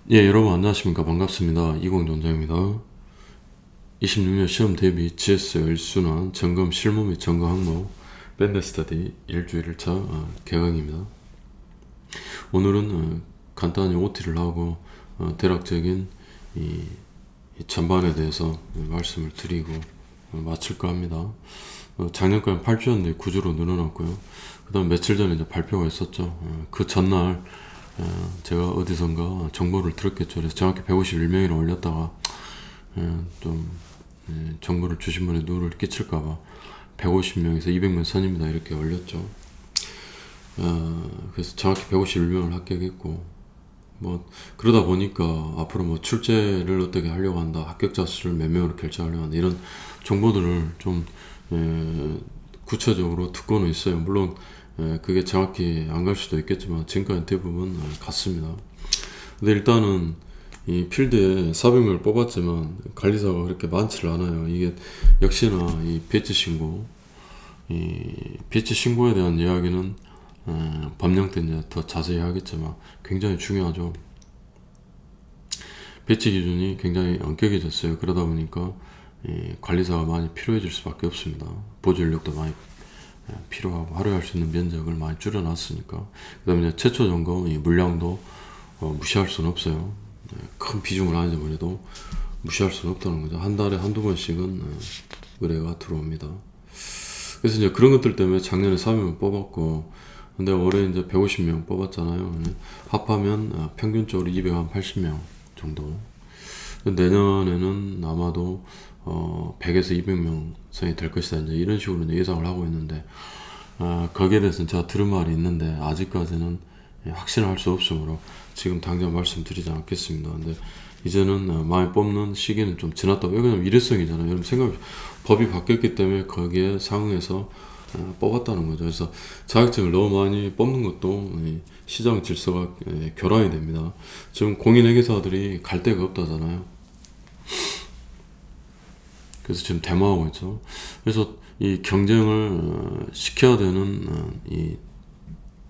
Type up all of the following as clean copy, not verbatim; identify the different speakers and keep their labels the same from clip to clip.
Speaker 1: 예, 여러분 안녕하십니까. 반갑습니다. 이공전장입니다. 26년 시험 대비 GS 1순환 점검 실무 및 점검 항목 밴드 스터디 일주일 1차 개강입니다. 오늘은 간단히 OT를 하고 대략적인 이 전반에 대해서 말씀을 드리고 마칠까 합니다. 작년까지 8주였는데 9주로 늘어났고요. 그 다음 며칠 전에 이제 발표가 있었죠. 그 전날 제가 어디선가 정보를 들었겠죠. 그래서 정확히 151명이나 올렸다가 좀 정보를 주신 분의 누를 끼칠까봐 150명에서 200명 선입니다 이렇게 올렸죠. 그래서 정확히 151명을 합격했고, 뭐 그러다 보니까 앞으로 뭐 출제를 어떻게 하려고 한다, 합격자 수를 몇 명으로 결정하려고 한다, 이런 정보들을 좀 구체적으로 듣고는 있어요. 물론 그게 정확히 안 갈 수도 있겠지만 지금까지 대부분 같습니다. 근데 일단은 이 필드에 400명을 뽑았지만 관리사가 그렇게 많지를 않아요. 이게 역시나 이 배치 신고, 이 배치 신고에 대한 이야기는 법령 때 이제 더 자세히 하겠지만 굉장히 중요하죠. 배치 기준이 굉장히 엄격해졌어요. 그러다 보니까 관리사가 많이 필요해질 수밖에 없습니다. 보조 인력도 많이 필요하고 하루에 할 수 있는 면적을 많이 줄여놨으니까. 그 다음에 최초 점검 이 물량도 무시할 수는 없어요. 큰 비중을 아니더라도 무시할 수는 없다는 거죠. 한 달에 한두 번씩은 의뢰가 들어옵니다. 그래서 이제 그런 것들 때문에 작년에 300명 뽑았고, 근데 올해 이제 150명 뽑았잖아요. 합하면 평균적으로 280명 정도. 내년에는 아마도 100에서 200명 선이 될 것이다, 이제 이런 식으로 예상을 하고 있는데, 거기에 대해서는 제가 들은 말이 있는데 아직까지는 확신을 할 수 없으므로 지금 당장 말씀드리지 않겠습니다. 근데 이제는 많이 뽑는 시기는 좀 지났다. 왜냐면 일회성이잖아요. 여러분 생각, 법이 바뀌었기 때문에 거기에 상응해서 뽑았다는 거죠. 그래서 자격증을 너무 많이 뽑는 것도 시장 질서가 교란이 됩니다. 지금 공인회계사들이 갈 데가 없다잖아요. 그래서 지금 대모하고 있죠. 그래서 이 경쟁을 시켜야 되는 이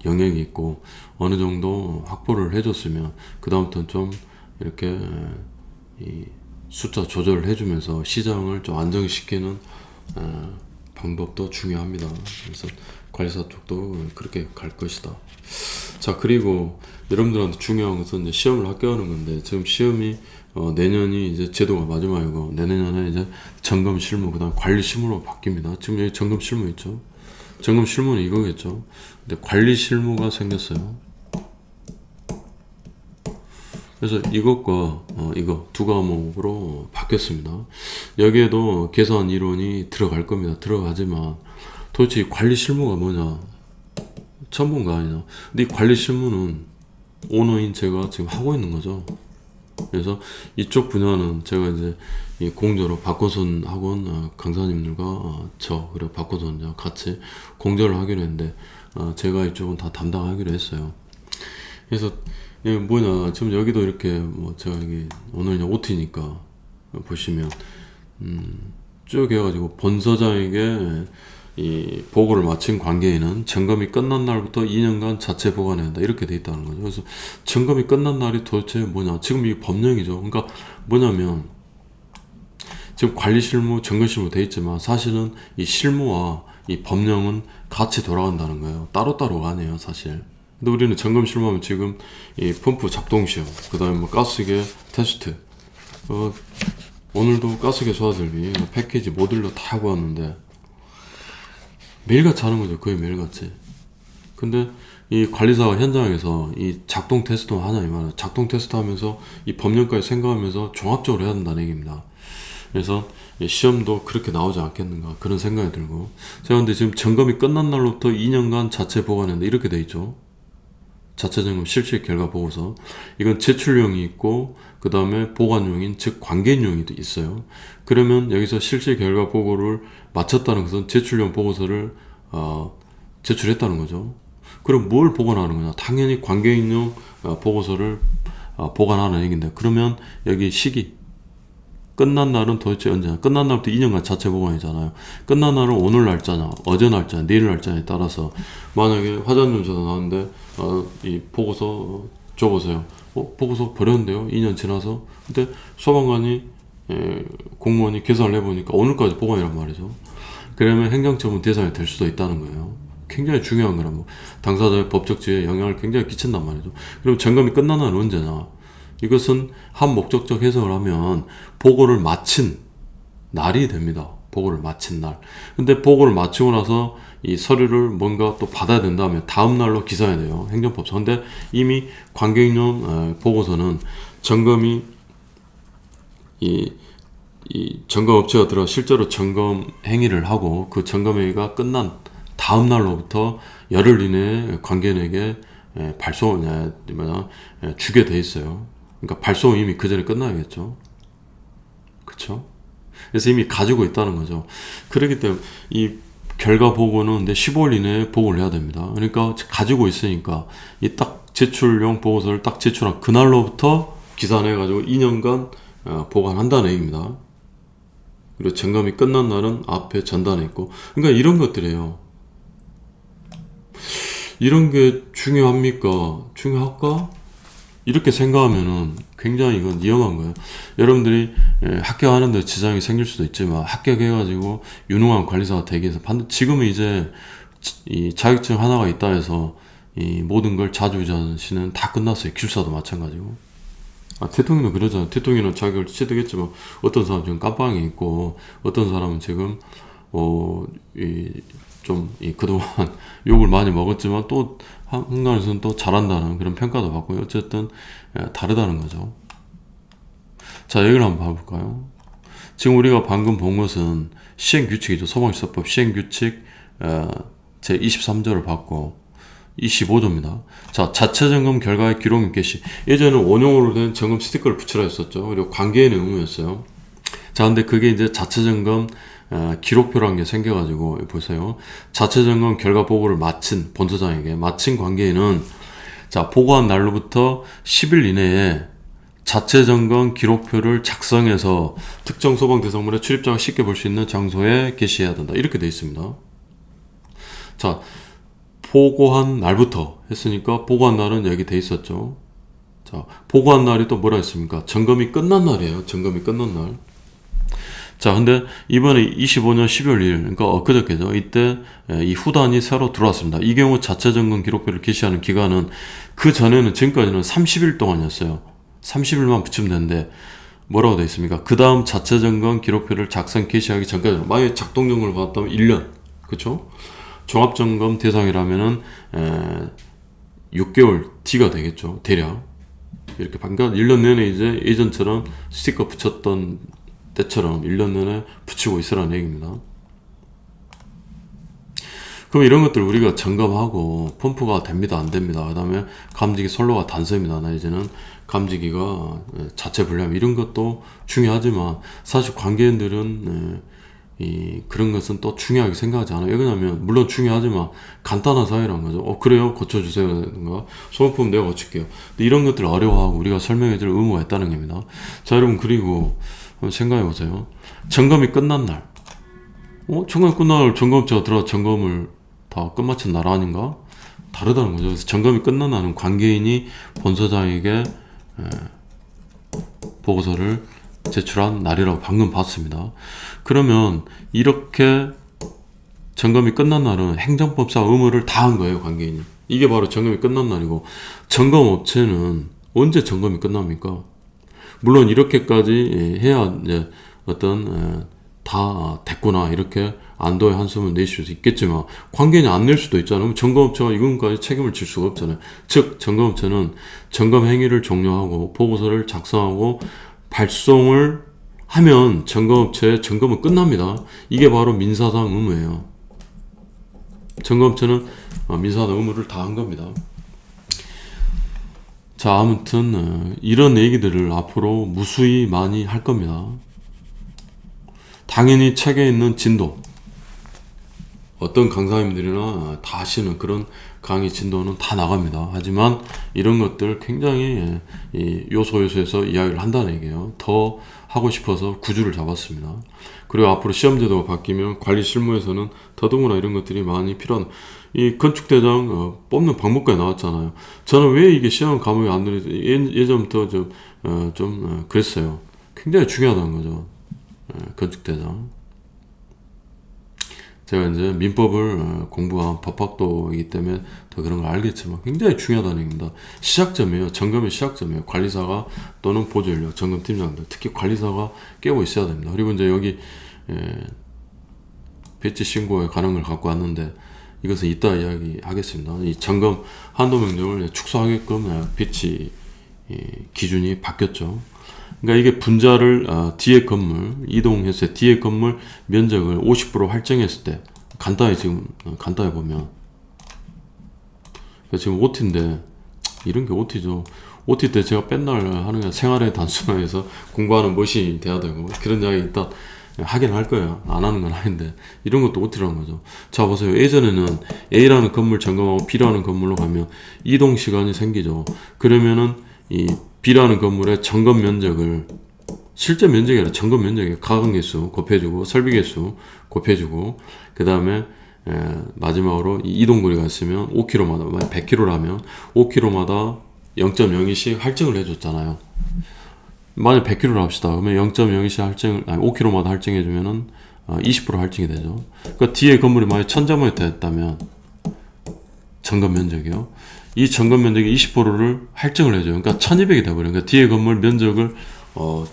Speaker 1: 영역이 있고, 어느 정도 확보를 해줬으면 그 다음부터는 좀 이렇게 이 숫자 조절을 해주면서 시장을 좀 안정시키는 방법도 중요합니다. 그래서 관리사 쪽도 그렇게 갈 것이다. 자, 그리고 여러분들한테 중요한 것은 이제 시험을 합격하는 건데, 지금 시험이 내년이 이제 제도가 마지막이고, 내년에 이제 점검 실무, 그 다음 관리 실무로 바뀝니다. 지금 여기 점검 실무 있죠. 점검 실무는 이거겠죠. 근데 관리 실무가 생겼어요. 그래서 이것과 이거 두 과목으로 바뀌었습니다. 여기에도 계산 이론이 들어갈 겁니다. 들어가지만 도대체 이 관리 실무가 뭐냐, 처음 본 거 아니냐. 근데 이 관리 실무는 오너인 제가 지금 하고 있는 거죠. 그래서 이쪽 분야는 제가 이제 이 공저로 박건선 학원 강사님들과 그리고 박건선 같이 공저를 하기로 했는데, 제가 이쪽은 다 담당하기로 했어요. 그래서 이게 뭐냐, 지금 여기도 이렇게 뭐 제가 여기 오늘 이제 OT니까 보시면 쭉 해가지고 본서장에게 이 보고를 마친 관계인은 점검이 끝난 날부터 2년간 자체 보관해야 한다, 이렇게 돼 있다는 거죠. 그래서 점검이 끝난 날이 도대체 뭐냐, 지금 이게 법령이죠. 그러니까 뭐냐면 지금 관리 실무, 점검 실무 돼 있지만 사실은 이 실무와 이 법령은 같이 돌아간다는 거예요. 따로따로가 아니에요, 사실. 근데 우리는 점검 실무하면 지금 이 펌프 작동 시험, 그 다음에 뭐 가스계 테스트, 오늘도 가스계 소화 설비 패키지 모듈로 다 하고 왔는데 매일같이 하는 거죠. 거의 매일같이. 근데 이 관리사가 현장에서 이 작동 테스트 하냐 이 말이에요. 작동 테스트 하면서 이 법령까지 생각하면서 종합적으로 해야 된다는 얘기입니다. 그래서 시험도 그렇게 나오지 않겠는가, 그런 생각이 들고. 제가 근데 지금 점검이 끝난 날로부터 2년간 자체 보관했는데 이렇게 돼 있죠. 자체 점검 실질 결과 보고서. 이건 제출용이 있고 그 다음에 보관용인, 즉 관계인용이 있어요. 그러면 여기서 실질 결과 보고를 마쳤다는 것은 제출용 보고서를 제출했다는 거죠. 그럼 뭘 보관하는 거냐? 당연히 관계인용 보고서를 보관하는 얘기인데, 그러면 여기 시기 끝난 날은 도대체 언제냐? 끝난 날부터 2년간 자체 보관이잖아요. 끝난 날은 오늘 날짜냐, 어제 날짜냐, 내일 날짜냐에 따라서 만약에 화장연수가 나왔는데 이 보고서 줘보세요. 보고서 버렸는데요. 2년 지나서. 근데 소방관이 공무원이 계산을 해보니까 오늘까지 보관이란 말이죠. 그러면 행정처분 대상이 될 수도 있다는 거예요. 굉장히 중요한 거란 뭐 당사자의 법적 지위에 영향을 굉장히 끼친단 말이죠. 그럼 점검이 끝난 날은 언제냐? 이것은 한 목적적 해석을 하면 보고를 마친 날이 됩니다. 보고를 마친 날. 근데 보고를 마치고 나서 이 서류를 뭔가 또 받아야 된다면 다음 날로 기사해야 돼요. 행정법상. 근데 이미 관계인용 보고서는 점검이 이 점검업체가 들어 실제로 점검 행위를 하고 그 점검 행위가 끝난 다음 날로부터 열흘 이내에 관계인에게 발송 주게 돼 있어요. 그러니까 발송은 이미 그 전에 끝나야겠죠. 그렇죠? 그래서 이미 가지고 있다는 거죠. 그렇기 때문에 이 결과 보고는 근데 15일 이내에 보고를 해야 됩니다. 그러니까 가지고 있으니까 이 딱 제출용 보고서를 딱 제출한 그날로부터 기산해가지고 2년간 보관한다는 얘기입니다. 그리고 점검이 끝난 날은 앞에 전단에 있고. 그러니까 이런 것들이에요. 이런 게 중요합니까? 중요할까? 이렇게 생각하면은 굉장히 이건 위험한 거예요. 여러분들이 합격하는 데 지장이 생길 수도 있지만 합격해가지고 유능한 관리사가 되기 위해서 지금은 이제 이 자격증 하나가 있다 해서 이 모든 걸 자주자신은 다 끝났어요. 기술사도 마찬가지고. 대통령은 그러잖아요. 대통령은 자격을 취득했지만 어떤 사람은 지금 깜빵에 있고 어떤 사람은 지금 그동안 욕을 많이 먹었지만 또 한간에서는 또 잘한다는 그런 평가도 받고 어쨌든 다르다는 거죠. 자, 여기를 한번 봐볼까요? 지금 우리가 방금 본 것은 시행규칙이죠. 소방시설법 시행규칙 제 23조를 봤고 25조입니다. 자, 자체 점검 결과의 기록 개시. 예전에는 원형으로 된 점검 스티커를 붙이라 했었죠. 그리고 관계인의 의무였어요. 자, 근데 그게 이제 자체 점검 기록표라는 게 생겨가지고 보세요. 자체 점검 결과 보고를 마친 본소장에게 마친 관계인은 자, 보고한 날로부터 10일 이내에 자체 점검 기록표를 작성해서 특정 소방 대상물의 출입자가 쉽게 볼 수 있는 장소에 게시해야 된다. 이렇게 되어 있습니다. 자, 보고한 날부터 했으니까 보고한 날은 여기 돼 있었죠. 자, 보고한 날이 또 뭐라 했습니까? 점검이 끝난 날이에요. 점검이 끝난 날. 자, 근데 이번에 25년 12월 1일, 그러니까 엊그저께죠. 이때 이 후단이 새로 들어왔습니다. 이 경우 자체 점검 기록표를 게시하는 기간은 그 전에는 지금까지는 30일 동안이었어요. 30일만 붙이면 되는데 뭐라고 되어 있습니까? 그 다음 자체 점검 기록표를 작성 게시하기 전까지 만약에 작동 점검을 받았다면 1년, 그렇죠? 종합 점검 대상이라면은 6개월 뒤가 되겠죠. 대략 이렇게 그러니까 1년 내내 이제 예전처럼 스티커 붙였던 때처럼 1년 내내 붙이고 있으라는 얘기입니다. 그럼 이런 것들 우리가 점검하고 펌프가 됩니다, 안 됩니다. 그 다음에 감지기 선로가 단서입니다. 나 이제는 감지기가 자체 불량 이런 것도 중요하지만 사실 관계인들은 그런 것은 또 중요하게 생각하지 않아요. 왜냐하면 물론 중요하지만 간단한 사유란 거죠. 그래요? 고쳐주세요. 소모품 내가 고칠게요. 근데 이런 것들을 어려워하고 우리가 설명해줄 의무가 있다는 겁니다. 자, 여러분, 그리고 한번 생각해보세요. 점검이 끝난 날. 점검이 끝난 날 점검업체가 들어가 점검을 다 끝마친 날 아닌가? 다르다는 거죠. 그래서 점검이 끝난 날은 관계인이 본소장에게 보고서를 제출한 날이라고 방금 봤습니다. 그러면 이렇게 점검이 끝난 날은 행정법상 의무를 다한 거예요, 관계인이. 이게 바로 점검이 끝난 날이고, 점검업체는 언제 점검이 끝납니까? 물론 이렇게까지 해야 이제 다 됐구나 이렇게 안도의 한숨을 내실 수 있겠지만 관계인이 안 낼 수도 있잖아요. 점검업체가 이건까지 책임을 질 수가 없잖아요. 즉 점검업체는 점검 행위를 종료하고 보고서를 작성하고 발송을 하면 점검업체의 점검은 끝납니다. 이게 바로 민사상 의무예요. 점검업체는 민사상 의무를 다 한 겁니다. 자, 아무튼 이런 얘기들을 앞으로 무수히 많이 할 겁니다. 당연히 책에 있는 진도 어떤 강사님들이나 다 하시는 그런 강의 진도는 다 나갑니다. 하지만 이런 것들 굉장히 이 요소에서 이야기를 한다는 얘기예요. 더 하고 싶어서 구주를 잡았습니다. 그리고 앞으로 시험 제도가 바뀌면 관리 실무에서는 더더구나 이런 것들이 많이 필요한, 이 건축대장 뽑는 방법까지 나왔잖아요. 저는 왜 이게 시험 과목이 안 들어있지 예전부터 좀 그랬어요. 굉장히 중요하다는 거죠. 건축대장. 제가 이제 민법을 공부한 법학도이기 때문에 더 그런 걸 알겠지만 굉장히 중요하다는 얘기입니다. 시작점이에요. 점검의 시작점이에요. 관리사가 또는 보조인력, 점검팀장들, 특히 관리사가 깨고 있어야 됩니다. 그리고 이제 여기 배치 신고에 관한 걸 갖고 왔는데 이것은 이따 이야기하겠습니다. 이 점검 한도 명령을 축소하게끔 배치 기준이 바뀌었죠. 그러니까 이게 분자를 뒤에 건물 이동했을 때 뒤에 건물 면적을 50% 할증했을 때 간단히 보면 지금 OT인데 이런 게 OT죠. OT 때 제가 맨날 하는 게 생활의 단순화에서 공부하는 멋이 돼야 되고 그런 이야기 일단 하긴 할 거예요. 안 하는 건 아닌데 이런 것도 OT라는 거죠. 자 보세요. 예전에는 A라는 건물 점검하고 B라는 건물로 가면 이동 시간이 생기죠. 그러면은 이 B라는 건물의 점검 면적을 실제 면적이 아니라 점검 면적에 가공 개수 곱해주고 설비 개수 곱해주고 그 다음에 마지막으로 이 이동거리가 있으면 5km마다 만약 100km라면 5km마다 0.02씩 할증을 해줬잖아요. 만약 100km를 합시다. 그러면 0.02씩 할증을 5km마다 할증해주면은 20% 할증이 되죠. 그러니까 뒤에 건물이 만약 1000제곱미터였다면 점검 면적이요. 이 점검 면적의 20%를 할증을 해줘요. 그러니까 1200이 돼버려요. 그러니까 뒤에 건물 면적을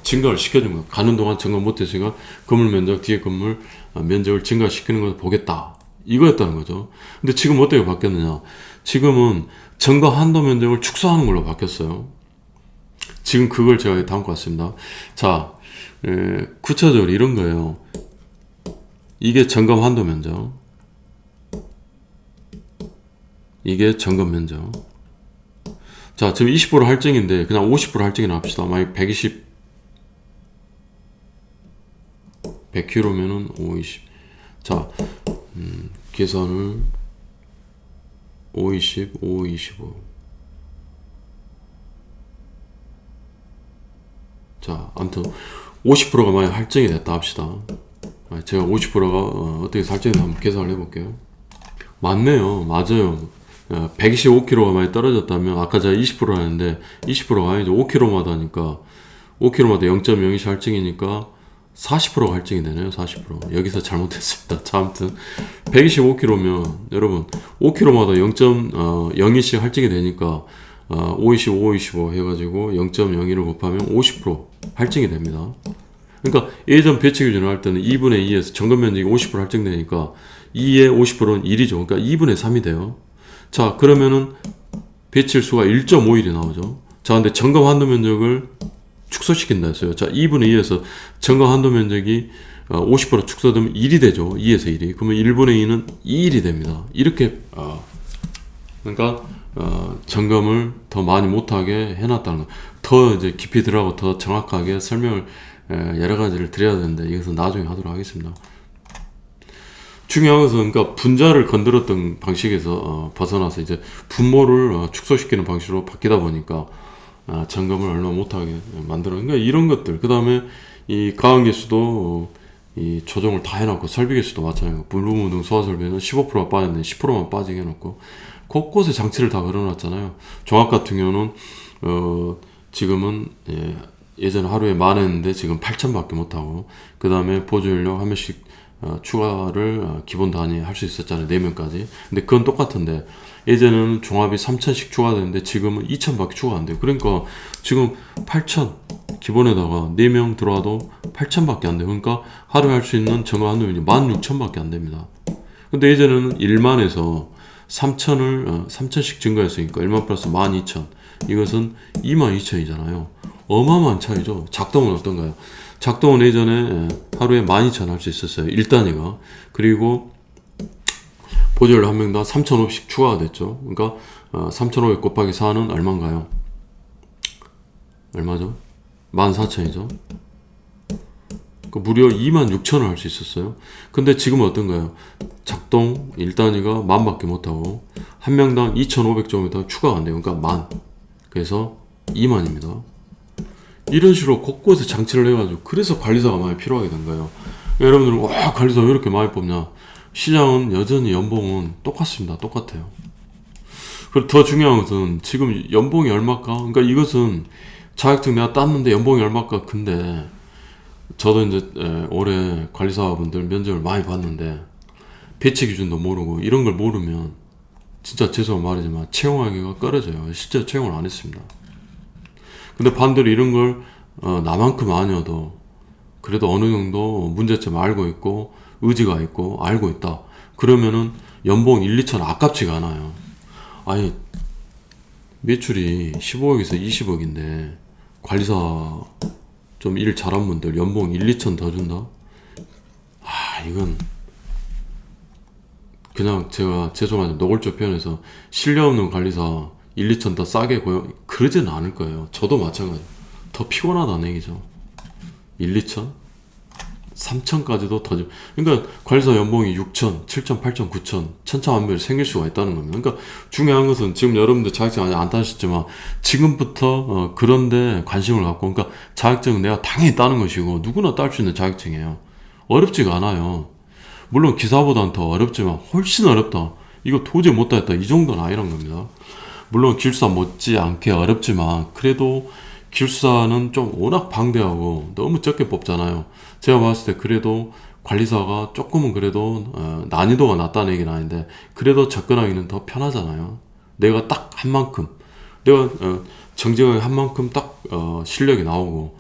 Speaker 1: 증가를 시켜준 거예요. 가는 동안 점검 못했으니까 건물 면적, 뒤에 건물 면적을 증가시키는 것을 보겠다. 이거였다는 거죠. 근데 지금 어떻게 바뀌었느냐. 지금은 점검 한도 면적을 축소하는 걸로 바뀌었어요. 지금 그걸 제가 담고 왔습니다. 자, 구체적으로 이런 거예요. 이게 점검 한도 면적. 이게 점검 면적. 자, 지금 20% 할증인데 그냥 50% 할증이나 합시다. 만약 100km면은 520. 자, 계산을 520, 525. 자, 아무튼 50%가 만약 할증이 됐다 합시다. 제가 50%가 어떻게 할증이 한번 계산을 해볼게요. 맞네요. 맞아요. 125km가 많이 떨어졌다면 아까 제가 20% 하는데 20%가 아니죠. 5km마다 하니까 5km마다 0.02시 할증이니까 40%가 할증이 되네요. 40%. 여기서 잘못했습니다. 자, 아무튼 125km면 여러분 5km마다 0.02씩 할증이 되니까 520, 525 해가지고 0.02를 곱하면 50% 할증이 됩니다. 그러니까 예전 배치 기준을 할 때는 2분의 2에서 점검 면적이 50% 할증되니까 2의 50%는 1이죠. 그러니까 2분의 3이 돼요. 자, 그러면은 배치일수가 1.5일이 나오죠. 자, 근데 점검 한도 면적을 축소시킨다 했어요. 자, 2분의 2에서 점검 한도 면적이 50% 축소되면 1이 되죠. 2에서 1이. 그러면 1분의 2는 2일이 됩니다. 이렇게 그러니까 점검을 더 많이 못하게 해놨다는 거. 더 이제 깊이 들어가고 더 정확하게 설명을 여러 가지를 드려야 되는데 이것은 나중에 하도록 하겠습니다. 중요한 것은 그러니까 분자를 건드렸던 방식에서 벗어나서 이제 분모를 축소시키는 방식으로 바뀌다 보니까 점검을 얼마 못하게 만들어. 그러니까 이런 것들. 그 다음에 이 가공 개수도 이 조정을 다 해놓고 설비 개수도 마찬가지고 물부분 등 소화 설비는 15%가 빠졌는데 10%만 빠지게 해놓고 곳곳에 장치를 다 걸어놨잖아요. 종합 같은 경우는 지금은 예전에 하루에 10,000 했는데 지금 8,000밖에 못하고 그 다음에 보조인력 한 명씩 추가를 기본 단위 할 수 있었잖아요. 4명까지. 근데 그건 똑같은데 예전에는 종합이 3,000씩 추가되는데 지금은 2,000밖에 추가 안 돼요. 그러니까 지금 8,000 기본에다가 4명 들어와도 8,000밖에 안 돼요. 그러니까 하루에 할 수 있는 점검 한도면이 16,000밖에 안 됩니다. 근데 예전에는 1만에서 3,000씩 증가했으니까 1만 플러스 12,000 이것은 22,000이잖아요. 어마어마한 차이죠. 작동은 어떤가요? 작동은 예전에 하루에 12,000 할 수 있었어요. 1단위가. 그리고 보조인력 한 명당 3,500씩 추가가 됐죠. 그러니까 3,500 곱하기 4는 얼마인가요? 얼마죠? 14,000이죠. 그러니까 무려 26,000원 할 수 있었어요. 근데 지금은 어떤가요? 작동 1단위가 10,000밖에 못하고 한 명당 2,500점이 추가가 안 돼요. 그러니까 10,000. 그래서 20,000입니다. 이런 식으로 곳곳에 장치를 해가지고 그래서 관리사가 많이 필요하게 된 거예요. 여러분들은 와 관리사 왜 이렇게 많이 뽑냐? 시장은 여전히 연봉은 똑같습니다. 똑같아요. 그리고 더 중요한 것은 지금 연봉이 얼마까? 그러니까 이것은 자격증 내가 땄는데 연봉이 얼마까? 근데 저도 이제 올해 관리사분들 면접을 많이 봤는데 배치 기준도 모르고 이런 걸 모르면 진짜 죄송한 말이지만 채용하기가 꺼려져요. 실제 채용을 안 했습니다. 근데 반대로 이런 걸 나만큼 아니어도 그래도 어느 정도 문제점 알고 있고 의지가 있고 알고 있다. 그러면은 연봉 1, 2천 아깝지가 않아요. 아니 매출이 15억에서 20억인데 관리사 좀 일 잘한 분들 연봉 1, 2천 더 준다? 이건 그냥 제가 죄송하지만 노골적 표현해서 신뢰 없는 관리사 1, 2천 더 싸게 고용 그러지는 않을 거예요. 저도 마찬가지. 더 피곤하다는 얘기죠. 1, 2천? 3천까지도 더 그러니까 관리사 연봉이 6천, 7천, 8천, 9천 천차만별이 생길 수가 있다는 겁니다. 그러니까 중요한 것은 지금 여러분들 자격증 아직 안 따셨지만 지금부터 그런데 관심을 갖고 그러니까 자격증은 내가 당연히 따는 것이고 누구나 딸 수 있는 자격증이에요. 어렵지가 않아요. 물론 기사보다는 더 어렵지만 훨씬 어렵다. 이거 도저히 못 따겠다. 이 정도는 아니란 겁니다. 물론 기술사 못지않게 어렵지만 그래도 기술사는 좀 워낙 방대하고 너무 적게 뽑잖아요. 제가 봤을 때 그래도 관리사가 조금은 그래도 난이도가 낮다는 얘기는 아닌데 그래도 접근하기는 더 편하잖아요. 내가 딱 한 만큼 내가 정직하게 한 만큼 딱 실력이 나오고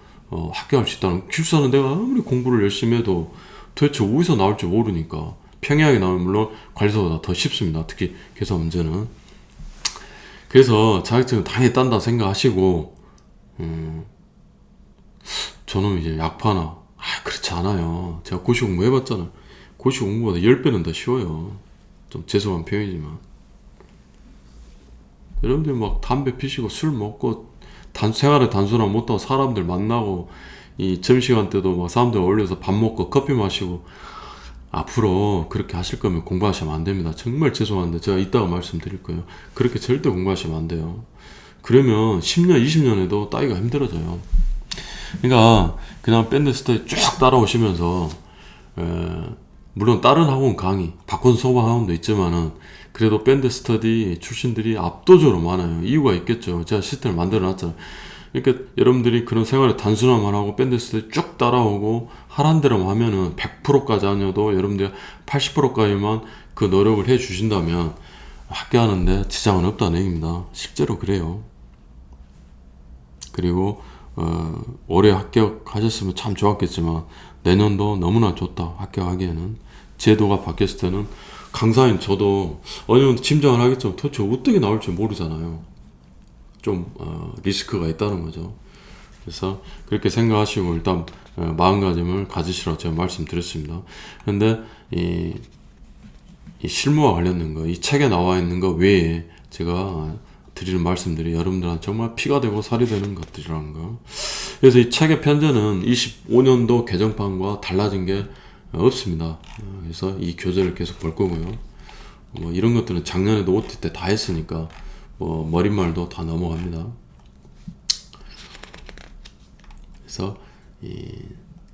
Speaker 1: 합격할 수 있다는 기술사는 내가 아무리 공부를 열심히 해도 도대체 어디서 나올지 모르니까 평이하게 나오면 물론 관리사보다 더 쉽습니다. 특히 계산 문제는. 그래서 자격증을 당연히 딴다 생각하시고 저는 이제 약파나 그렇지 않아요. 제가 고시 공부 해봤잖아요. 고시 공부보다 10배는 더 쉬워요. 좀 죄송한 표현이지만 여러분들 막 담배 피시고 술 먹고 생활에 단순한 못하고 사람들 만나고 이 점심시간 때도 막 사람들 어울려서 밥 먹고 커피 마시고 앞으로 그렇게 하실 거면 공부하시면 안 됩니다. 정말 죄송한데 제가 이따가 말씀드릴 거예요. 그렇게 절대 공부하시면 안 돼요. 그러면 10년, 20년에도 따기가 힘들어져요. 그러니까 그냥 밴드 스터디 쭉 따라오시면서 물론 다른 학원 강의, 박원 소방 학원도 있지만은 그래도 밴드 스터디 출신들이 압도적으로 많아요. 이유가 있겠죠. 제가 시스템을 만들어 놨잖아요. 그러니까 여러분들이 그런 생활의 단순함만 하고 밴드 스터디 쭉 따라오고 하란 대로만 하면은 100%까지 아니어도 여러분들 80%까지만 그 노력을 해 주신다면 합격하는데 지장은 없다는 얘기입니다. 실제로 그래요. 그리고 올해 합격하셨으면 참 좋았겠지만 내년도 너무나 좋다. 합격하기에는 제도가 바뀌었을 때는 강사인 저도 어느 정도 짐작을 하겠지만 도대체 어떻게 나올지 모르잖아요. 좀 리스크가 있다는 거죠. 그래서 그렇게 생각하시고 일단 마음가짐을 가지시라고 제가 말씀드렸습니다. 근데 이 실무와 관련된 거, 이 책에 나와 있는 거 외에 제가 드리는 말씀들이 여러분들한테 정말 피가 되고 살이 되는 것들이라는 거. 그래서 이 책의 편제는 25년도 개정판과 달라진 게 없습니다. 그래서 이 교재를 계속 볼 거고요. 뭐 이런 것들은 작년에도 OT 때 다 했으니까 뭐 머릿말도 다 넘어갑니다. 그래서 이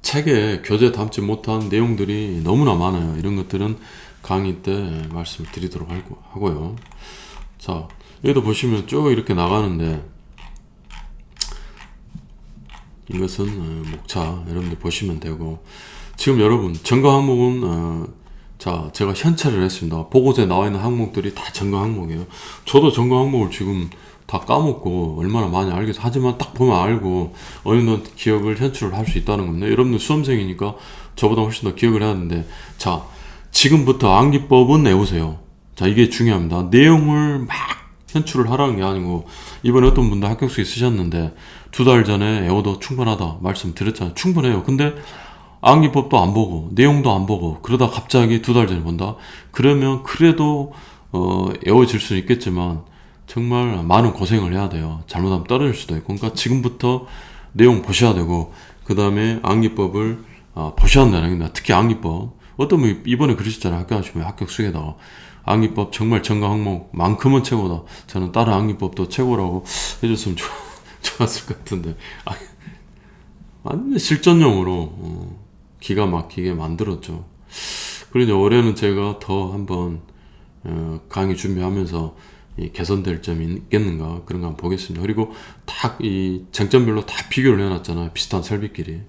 Speaker 1: 책에 교재에 담지 못한 내용들이 너무나 많아요. 이런 것들은 강의 때 말씀을 드리도록 하고요. 자, 여기도 보시면 쭉 이렇게 나가는데 이것은 목차 여러분들 보시면 되고 지금 여러분 전공 항목은 자 제가 현찰을 했습니다. 보고서에 나와 있는 항목들이 다 전공 항목이에요. 저도 전공 항목을 지금 다 까먹고 얼마나 많이 알겠어. 하지만 딱 보면 알고 어느 정도 기억을 현출을 할 수 있다는 겁니다. 여러분들 수험생이니까 저보다 훨씬 더 기억을 해야 하는데 자 지금부터 암기법은 외우세요. 자 이게 중요합니다. 내용을 막 현출을 하라는 게 아니고 이번에 어떤 분도 합격수 있으셨는데 2달 전에 외워도 충분하다 말씀드렸잖아요. 충분해요. 근데 암기법도 안 보고 내용도 안 보고 그러다 갑자기 2달 전에 본다? 그러면 그래도 외워질 수는 있겠지만 정말 많은 고생을 해야 돼요. 잘못하면 떨어질 수도 있고 그러니까 지금부터 내용 보셔야 되고 그 다음에 암기법을 보셔야 한다는 얘기입니다. 특히 암기법. 어떤 분이 이번에 그러셨잖아요. 학교 하시면 합격 수에다가 암기법 정말 전공 항목만큼은 최고다. 저는 다른 암기법도 최고라고 해줬으면 좋았을 것 같은데 완전 실전용으로 기가 막히게 만들었죠. 그리고 이제 올해는 제가 더 한번 강의 준비하면서 개선될 점이 있겠는가 그런 거 한번 보겠습니다. 그리고 딱 이 쟁점별로 다 비교를 해놨잖아요. 비슷한 설비끼리.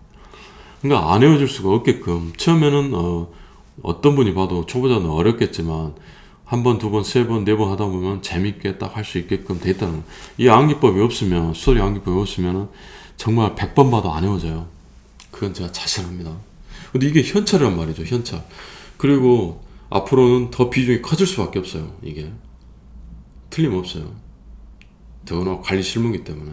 Speaker 1: 그러니까 안 외워질 수가 없게끔 처음에는 어떤 분이 봐도 초보자는 어렵겠지만 한 번, 두 번, 세 번, 네 번 하다 보면 재밌게 딱 할 수 있게끔 돼 있다는 거예요. 이 암기법이 없으면, 수소리 암기법이 없으면 정말 100번 봐도 안 외워져요. 그건 제가 자신합니다. 근데 이게 현찰이란 말이죠. 현찰. 그리고 앞으로는 더 비중이 커질 수밖에 없어요. 이게 틀림없어요. 더구나 관리 실무이기 때문에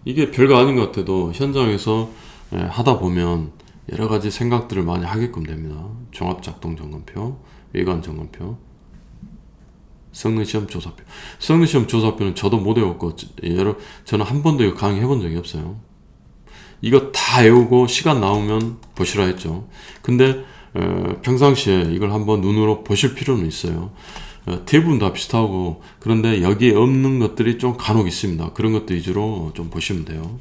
Speaker 1: 이게 별거 아닌 것 같아도 현장에서 하다 보면 여러 가지 생각들을 많이 하게끔 됩니다. 종합작동점검표, 외관점검표, 성능시험 조사표. 성능시험 조사표는 저도 못 외웠고 저는 한 번도 이거 강의 해본 적이 없어요. 이거 다 외우고 시간 나오면 보시라 했죠. 근데 평상시에 이걸 한번 눈으로 보실 필요는 있어요. 대부분 다 비슷하고 그런데 여기에 없는 것들이 좀 간혹 있습니다. 그런 것들 위주로 좀 보시면 돼요.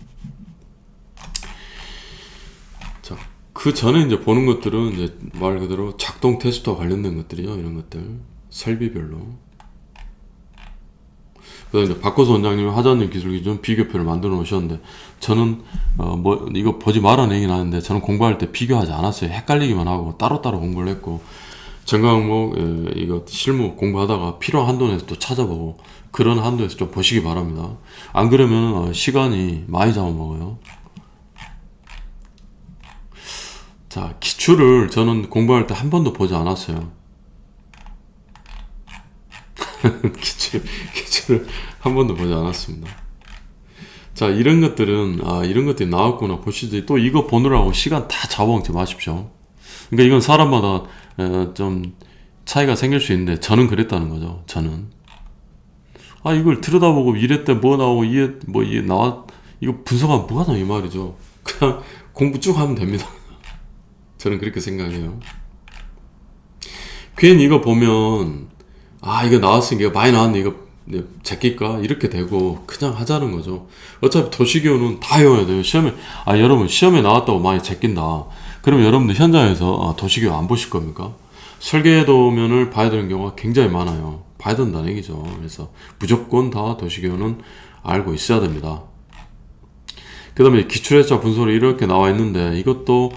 Speaker 1: 자, 그 전에 이제 보는 것들은 이제 말 그대로 작동 테스트와 관련된 것들이요. 이런 것들 설비별로. 그다음에 이제 박호수 원장님이 하자님 기술기준 비교표를 만들어 놓으셨는데 저는 뭐 이거 보지 말라는 얘기는 하는데 저는 공부할 때 비교하지 않았어요. 헷갈리기만 하고 따로따로 공부를 했고 전공 항목 이거 실무 공부하다가 필요한 한도 내에서 또 찾아보고 그런 한도에서 좀 보시기 바랍니다. 안 그러면 시간이 많이 잡아먹어요. 자, 기출을 저는 공부할 때 한 번도 보지 않았어요. 기출을 한 번도 보지 않았습니다. 자, 이런 것들은 이런 것들이 나왔구나 보시지 또 이거 보느라고 시간 다 잡아먹지 마십시오. 그러니까 이건 사람마다 좀 차이가 생길 수 있는데 저는 그랬다는 거죠. 저는 이걸 들여다보고 이래 때 뭐 나오고 이게 나와 이거 분석하면 뭐가 나와 이 말이죠. 그냥 공부 쭉 하면 됩니다. 저는 그렇게 생각해요. 괜히 이거 보면 이거 나왔으니까 많이 나왔네 이거 제낄까 이렇게 되고 그냥 하자는 거죠. 어차피 도시기호는 다 외워야 돼요. 시험에 여러분 시험에 나왔다고 많이 제낀다. 그럼 여러분들 현장에서 도시기호 안 보실 겁니까? 설계도면을 봐야 되는 경우가 굉장히 많아요. 봐야 된다는 얘기죠. 그래서 무조건 다 도시기호는 알고 있어야 됩니다. 그 다음에 기출해자 분석이 이렇게 나와 있는데 이것도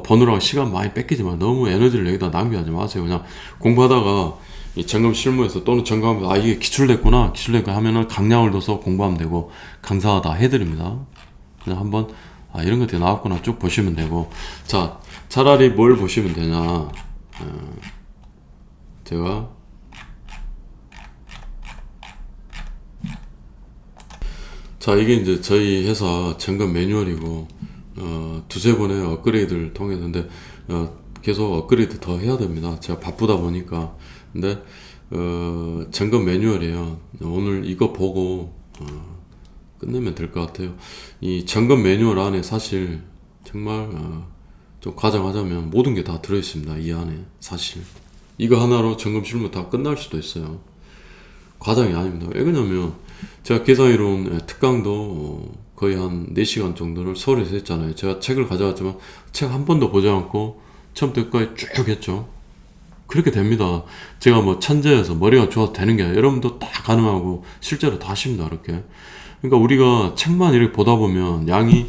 Speaker 1: 보느라고 시간 많이 뺏기지만 너무 에너지를 여기다 낭비하지 마세요. 그냥 공부하다가 이 점검 실무에서 또는 점검하면서 이게 기출됐구나 하면은 강량을 둬서 공부하면 되고 강사가 다 해드립니다. 그냥 한번 이런 것들이 나왔구나 쭉 보시면 되고 자 차라리 뭘 보시면 되냐 제가 자 이게 이제 저희 회사 점검 매뉴얼이고 두세 번의 업그레이드를 통했는데 계속 업그레이드 더 해야 됩니다. 제가 바쁘다 보니까 근데 점검 매뉴얼이에요. 오늘 이거 보고 끝내면 될 것 같아요. 이 점검 매뉴얼 안에 사실 정말 좀 과장하자면 모든 게 다 들어있습니다. 이 안에 사실 이거 하나로 점검 실무 다 끝날 수도 있어요. 과장이 아닙니다. 왜 그러냐면 제가 계산이론 특강도 거의 한 4시간 정도를 서울에서 했잖아요. 제가 책을 가져왔지만 책 한 번도 보지 않고 처음부터 끝까지 쭉 했죠. 그렇게 됩니다. 제가 뭐 천재여서 머리가 좋아서 되는 게 아니라 여러분도 다 가능하고 실제로 다 하십니다. 이렇게. 그러니까 우리가 책만 이렇게 보다 보면 양이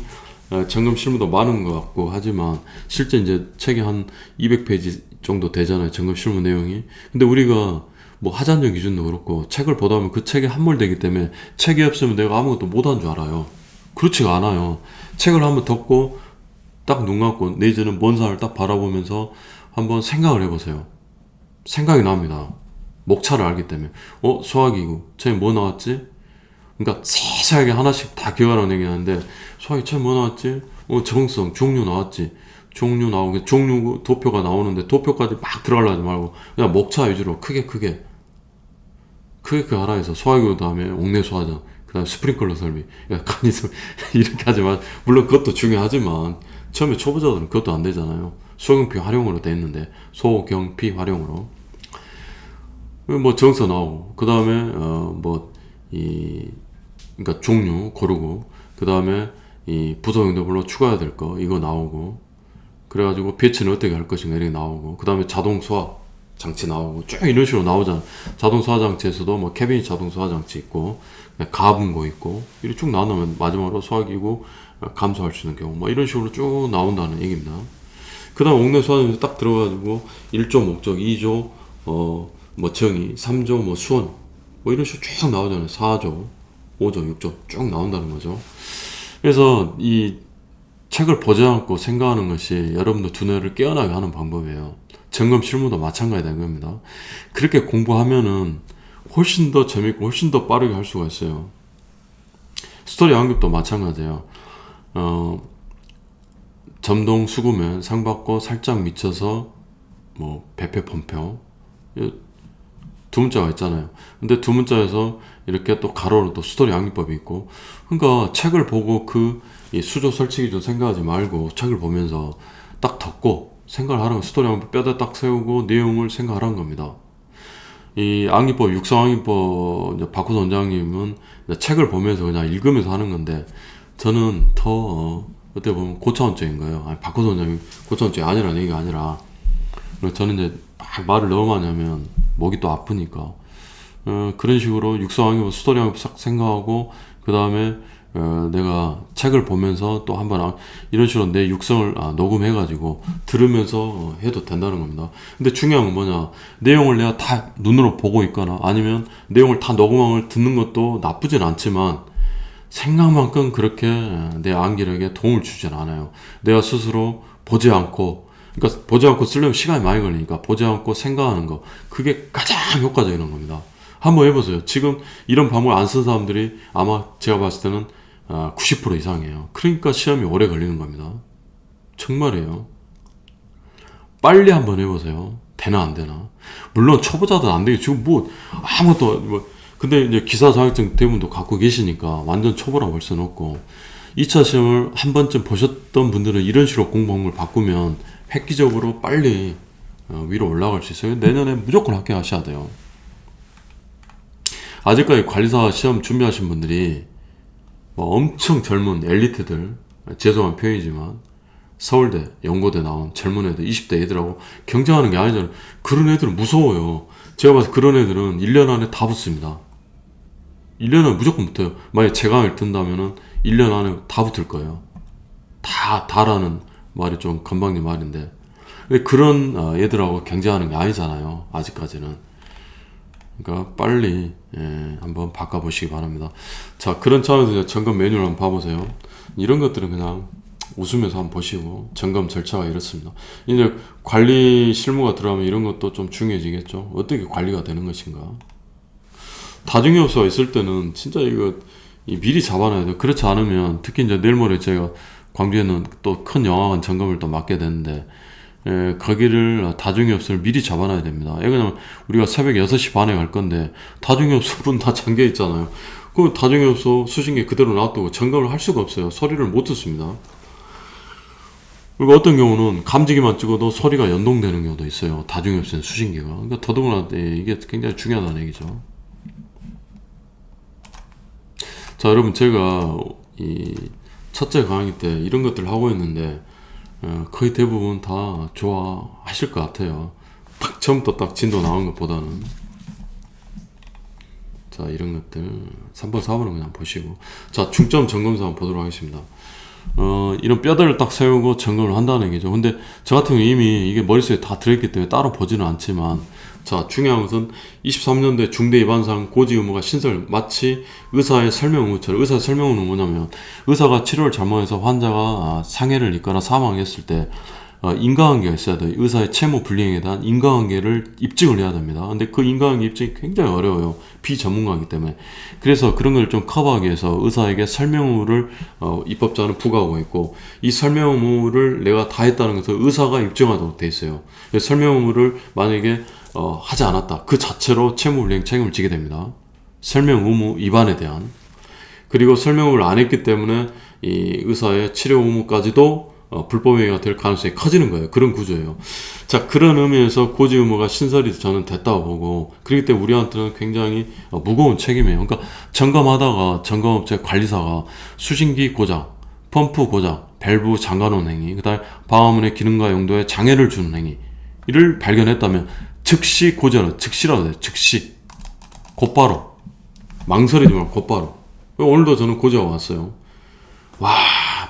Speaker 1: 점검 실무도 많은 것 같고 하지만 실제 이제 책이 한 200페이지 정도 되잖아요. 점검 실무 내용이. 근데 우리가 뭐 하자년 기준도 그렇고 책을 보다 보면 그 책에 함몰되기 때문에 책이 없으면 내가 아무것도 못한 줄 알아요. 그렇지가 않아요. 책을 한번 덮고 딱 눈 감고 내지는 먼 산을 딱 바라보면서 한번 생각을 해보세요. 생각이 납니다. 목차를 알기 때문에 수학이고 처음에 뭐 나왔지? 그러니까 세세하게 하나씩 다 기억하라는 얘기하는데 수학이 처음에 뭐 나왔지? 정성, 종류 나왔지? 종류 나오고 종류 도표가 나오는데 도표까지 막 들어가려 하지 말고 그냥 목차 위주로 크게 알아 해서 수학이고 다음에 옥내 수화장 그 다음에 스프링클러 설비 간이서 이렇게 하지만 물론 그것도 중요하지만 처음에 초보자들은 그것도 안 되잖아요. 소경피 활용으로 돼 있는데, 소경피 활용으로. 뭐 정서 나오고, 그 다음에, 그러니까 종류 고르고, 그 다음에 이 부속응답으로 추가해야 될 거, 이거 나오고, 그래가지고 배치는 어떻게 할 것인가, 이렇게 나오고, 그 다음에 자동 소화 장치 나오고, 쭉 이런 식으로 나오잖아. 자동 소화 장치에서도 뭐 캐비닛 자동 소화 장치 있고, 가분고 있고, 이렇게 쭉 나오면 마지막으로 소화기구 감소할 수 있는 경우, 뭐 이런 식으로 쭉 나온다는 얘기입니다. 그 다음 옥내 소화장치 딱 들어가지고 1조 목적, 2조 뭐 정의, 3조 뭐 수원, 뭐 이런 식으로 쭉 나오잖아요. 4조, 5조, 6조 쭉 나온다는 거죠. 그래서 이 책을 보지 않고 생각하는 것이 여러분들 두뇌를 깨어나게 하는 방법이에요. 점검 실무도 마찬가지다 이겁니다. 그렇게 공부하면은 훨씬 더 재밌고 훨씬 더 빠르게 할 수가 있어요. 스토리 암기도 마찬가지예요. 점동 수구면 상받고 살짝 미쳐서 뭐 배패 펌표 두 문자가 있잖아요. 근데 두 문자에서 이렇게 또 가로로 또 스토리 암기법이 있고, 그러니까 책을 보고 이 수조 설치기 좀 생각하지 말고 책을 보면서 딱 덮고 생각을 하라는, 스토리 암기법 뼈대 딱 세우고 내용을 생각하라는 겁니다. 이 암기법, 육성 암기법 이제 박호선 원장님은 책을 보면서 그냥 읽으면서 하는 건데, 저는 더 어떻게 보면 고차원적인 거예요. 아니, 박호선 원장님 고차원적이 아니라는 얘기가 아니라, 저는 이제 막 말을 너무 많이 하면 목이 또 아프니까 그런 식으로 육성 암기법, 스토리 암기법 싹 생각하고, 그 다음에 내가 책을 보면서 또 한번 이런 식으로 내 육성을 녹음해가지고 들으면서 해도 된다는 겁니다. 근데 중요한 건 뭐냐, 내용을 내가 다 눈으로 보고 있거나 아니면 내용을 다 녹음을 듣는 것도 나쁘진 않지만 생각만큼 그렇게 내 암기력에 도움을 주진 않아요. 내가 스스로 보지 않고, 그러니까 보지 않고 쓰려면 시간이 많이 걸리니까 보지 않고 생각하는 거, 그게 가장 효과적인 겁니다. 한번 해보세요. 지금 이런 방법을 안 쓴 사람들이 아마 제가 봤을 때는 90% 이상이에요. 그러니까 시험이 오래 걸리는 겁니다. 정말이에요. 빨리 한번 해보세요. 되나 안 되나. 물론 초보자들은 안 되겠죠. 지금 뭐 아무것도 근데 이제 기사 자격증 대부분도 갖고 계시니까 완전 초보라고 할 수는 없고, 2차 시험을 한 번쯤 보셨던 분들은 이런 식으로 공부 방법을 바꾸면 획기적으로 빨리 위로 올라갈 수 있어요. 내년에 무조건 합격하셔야 돼요. 아직까지 관리사 시험 준비하신 분들이 뭐 엄청 젊은 엘리트들, 죄송한 표현이지만 서울대, 연고대 나온 젊은 애들, 20대 애들하고 경쟁하는 게 아니잖아요. 그런 애들은 무서워요. 제가 봐서 그런 애들은 1년 안에 다 붙습니다. 1년 안에 무조건 붙어요. 만약에 제 강의를 든다면은 1년 안에 다 붙을 거예요. 다라는 말이 좀 건방진 말인데, 근데 그런 애들하고 경쟁하는 게 아니잖아요. 아직까지는. 그러니까 빨리 한번 바꿔보시기 바랍니다. 자, 그런 차원에서 점검 매뉴얼 한번 봐보세요. 이런 것들은 그냥 웃으면서 한번 보시고, 점검 절차가 이렇습니다. 이제 관리 실무가 들어가면 이런 것도 좀 중요해지겠죠. 어떻게 관리가 되는 것인가. 다중이업소가 있을 때는 진짜 이거 미리 잡아놔야 돼요. 그렇지 않으면, 특히 이제 내일 모레 제가 광주에는 또 큰 영화관 점검을 또 맡게 되는데, 거기를 다중이업소를 미리 잡아놔야 됩니다. 왜냐면 우리가 새벽 6시 반에 갈 건데 다중이업소 문 다 잠겨 있잖아요. 그 다중이업소 수신기 그대로 놔두고 점검을 할 수가 없어요. 소리를 못 듣습니다. 그리고 어떤 경우는 감지기만 찍어도 소리가 연동되는 경우도 있어요. 다중이업소는 수신기가. 그러니까 더더구나 이게 굉장히 중요하다는 얘기죠. 자, 여러분, 제가 이 첫째 강의 때 이런 것들을 하고 있는데 거의 대부분 다 좋아하실 것 같아요. 딱 처음부터 딱 진도 나온 것보다는. 자, 이런 것들 3번 4번은 그냥 보시고, 자, 중점 점검서 한번 보도록 하겠습니다. 이런 뼈대를 딱 세우고 점검을 한다는 얘기죠. 근데 저 같은 경우 이미 이게 머릿속에 다 들어있기 때문에 따로 보지는 않지만, 자, 중요한 것은 23년도에 중대 위반상 고지 의무가 신설, 마치 의사의 설명 의무처럼. 의사의 설명 의무는 뭐냐면, 의사가 치료를 잘못해서 환자가 상해를 입거나 사망했을 때 인과관계가 있어야 돼요. 의사의 채무 불이행에 대한 인과관계를 입증을 해야 됩니다. 근데 그 인과관계 입증이 굉장히 어려워요. 비전문가이기 때문에. 그래서 그런 걸 좀 커버하기 위해서 의사에게 설명 의무를 입법자는 부과하고 있고, 이 설명 의무를 내가 다 했다는 것을 의사가 입증하도록 돼 있어요. 설명 의무를 만약에 하지 않았다, 그 자체로 채무불이행 책임을 지게 됩니다. 설명 의무 위반에 대한. 그리고 설명 의무를 안 했기 때문에 이 의사의 치료 의무까지도 불법행위가 될 가능성이 커지는 거예요. 그런 구조예요. 자, 그런 의미에서 고지 의무가 신설이 저는 됐다고 보고, 그렇기 때문에 우리한테는 굉장히 무거운 책임이에요. 그러니까 점검하다가 점검업체 관리사가 수신기 고장, 펌프 고장, 밸브 잠가놓은 행위, 그 다음에 방화문의 기능과 용도에 장애를 주는 행위 이를 발견했다면 즉시 고지하라. 즉시라고 해요. 즉시. 곧바로. 망설이지 말고 곧바로. 오늘도 저는 고지하고 왔어요. 와,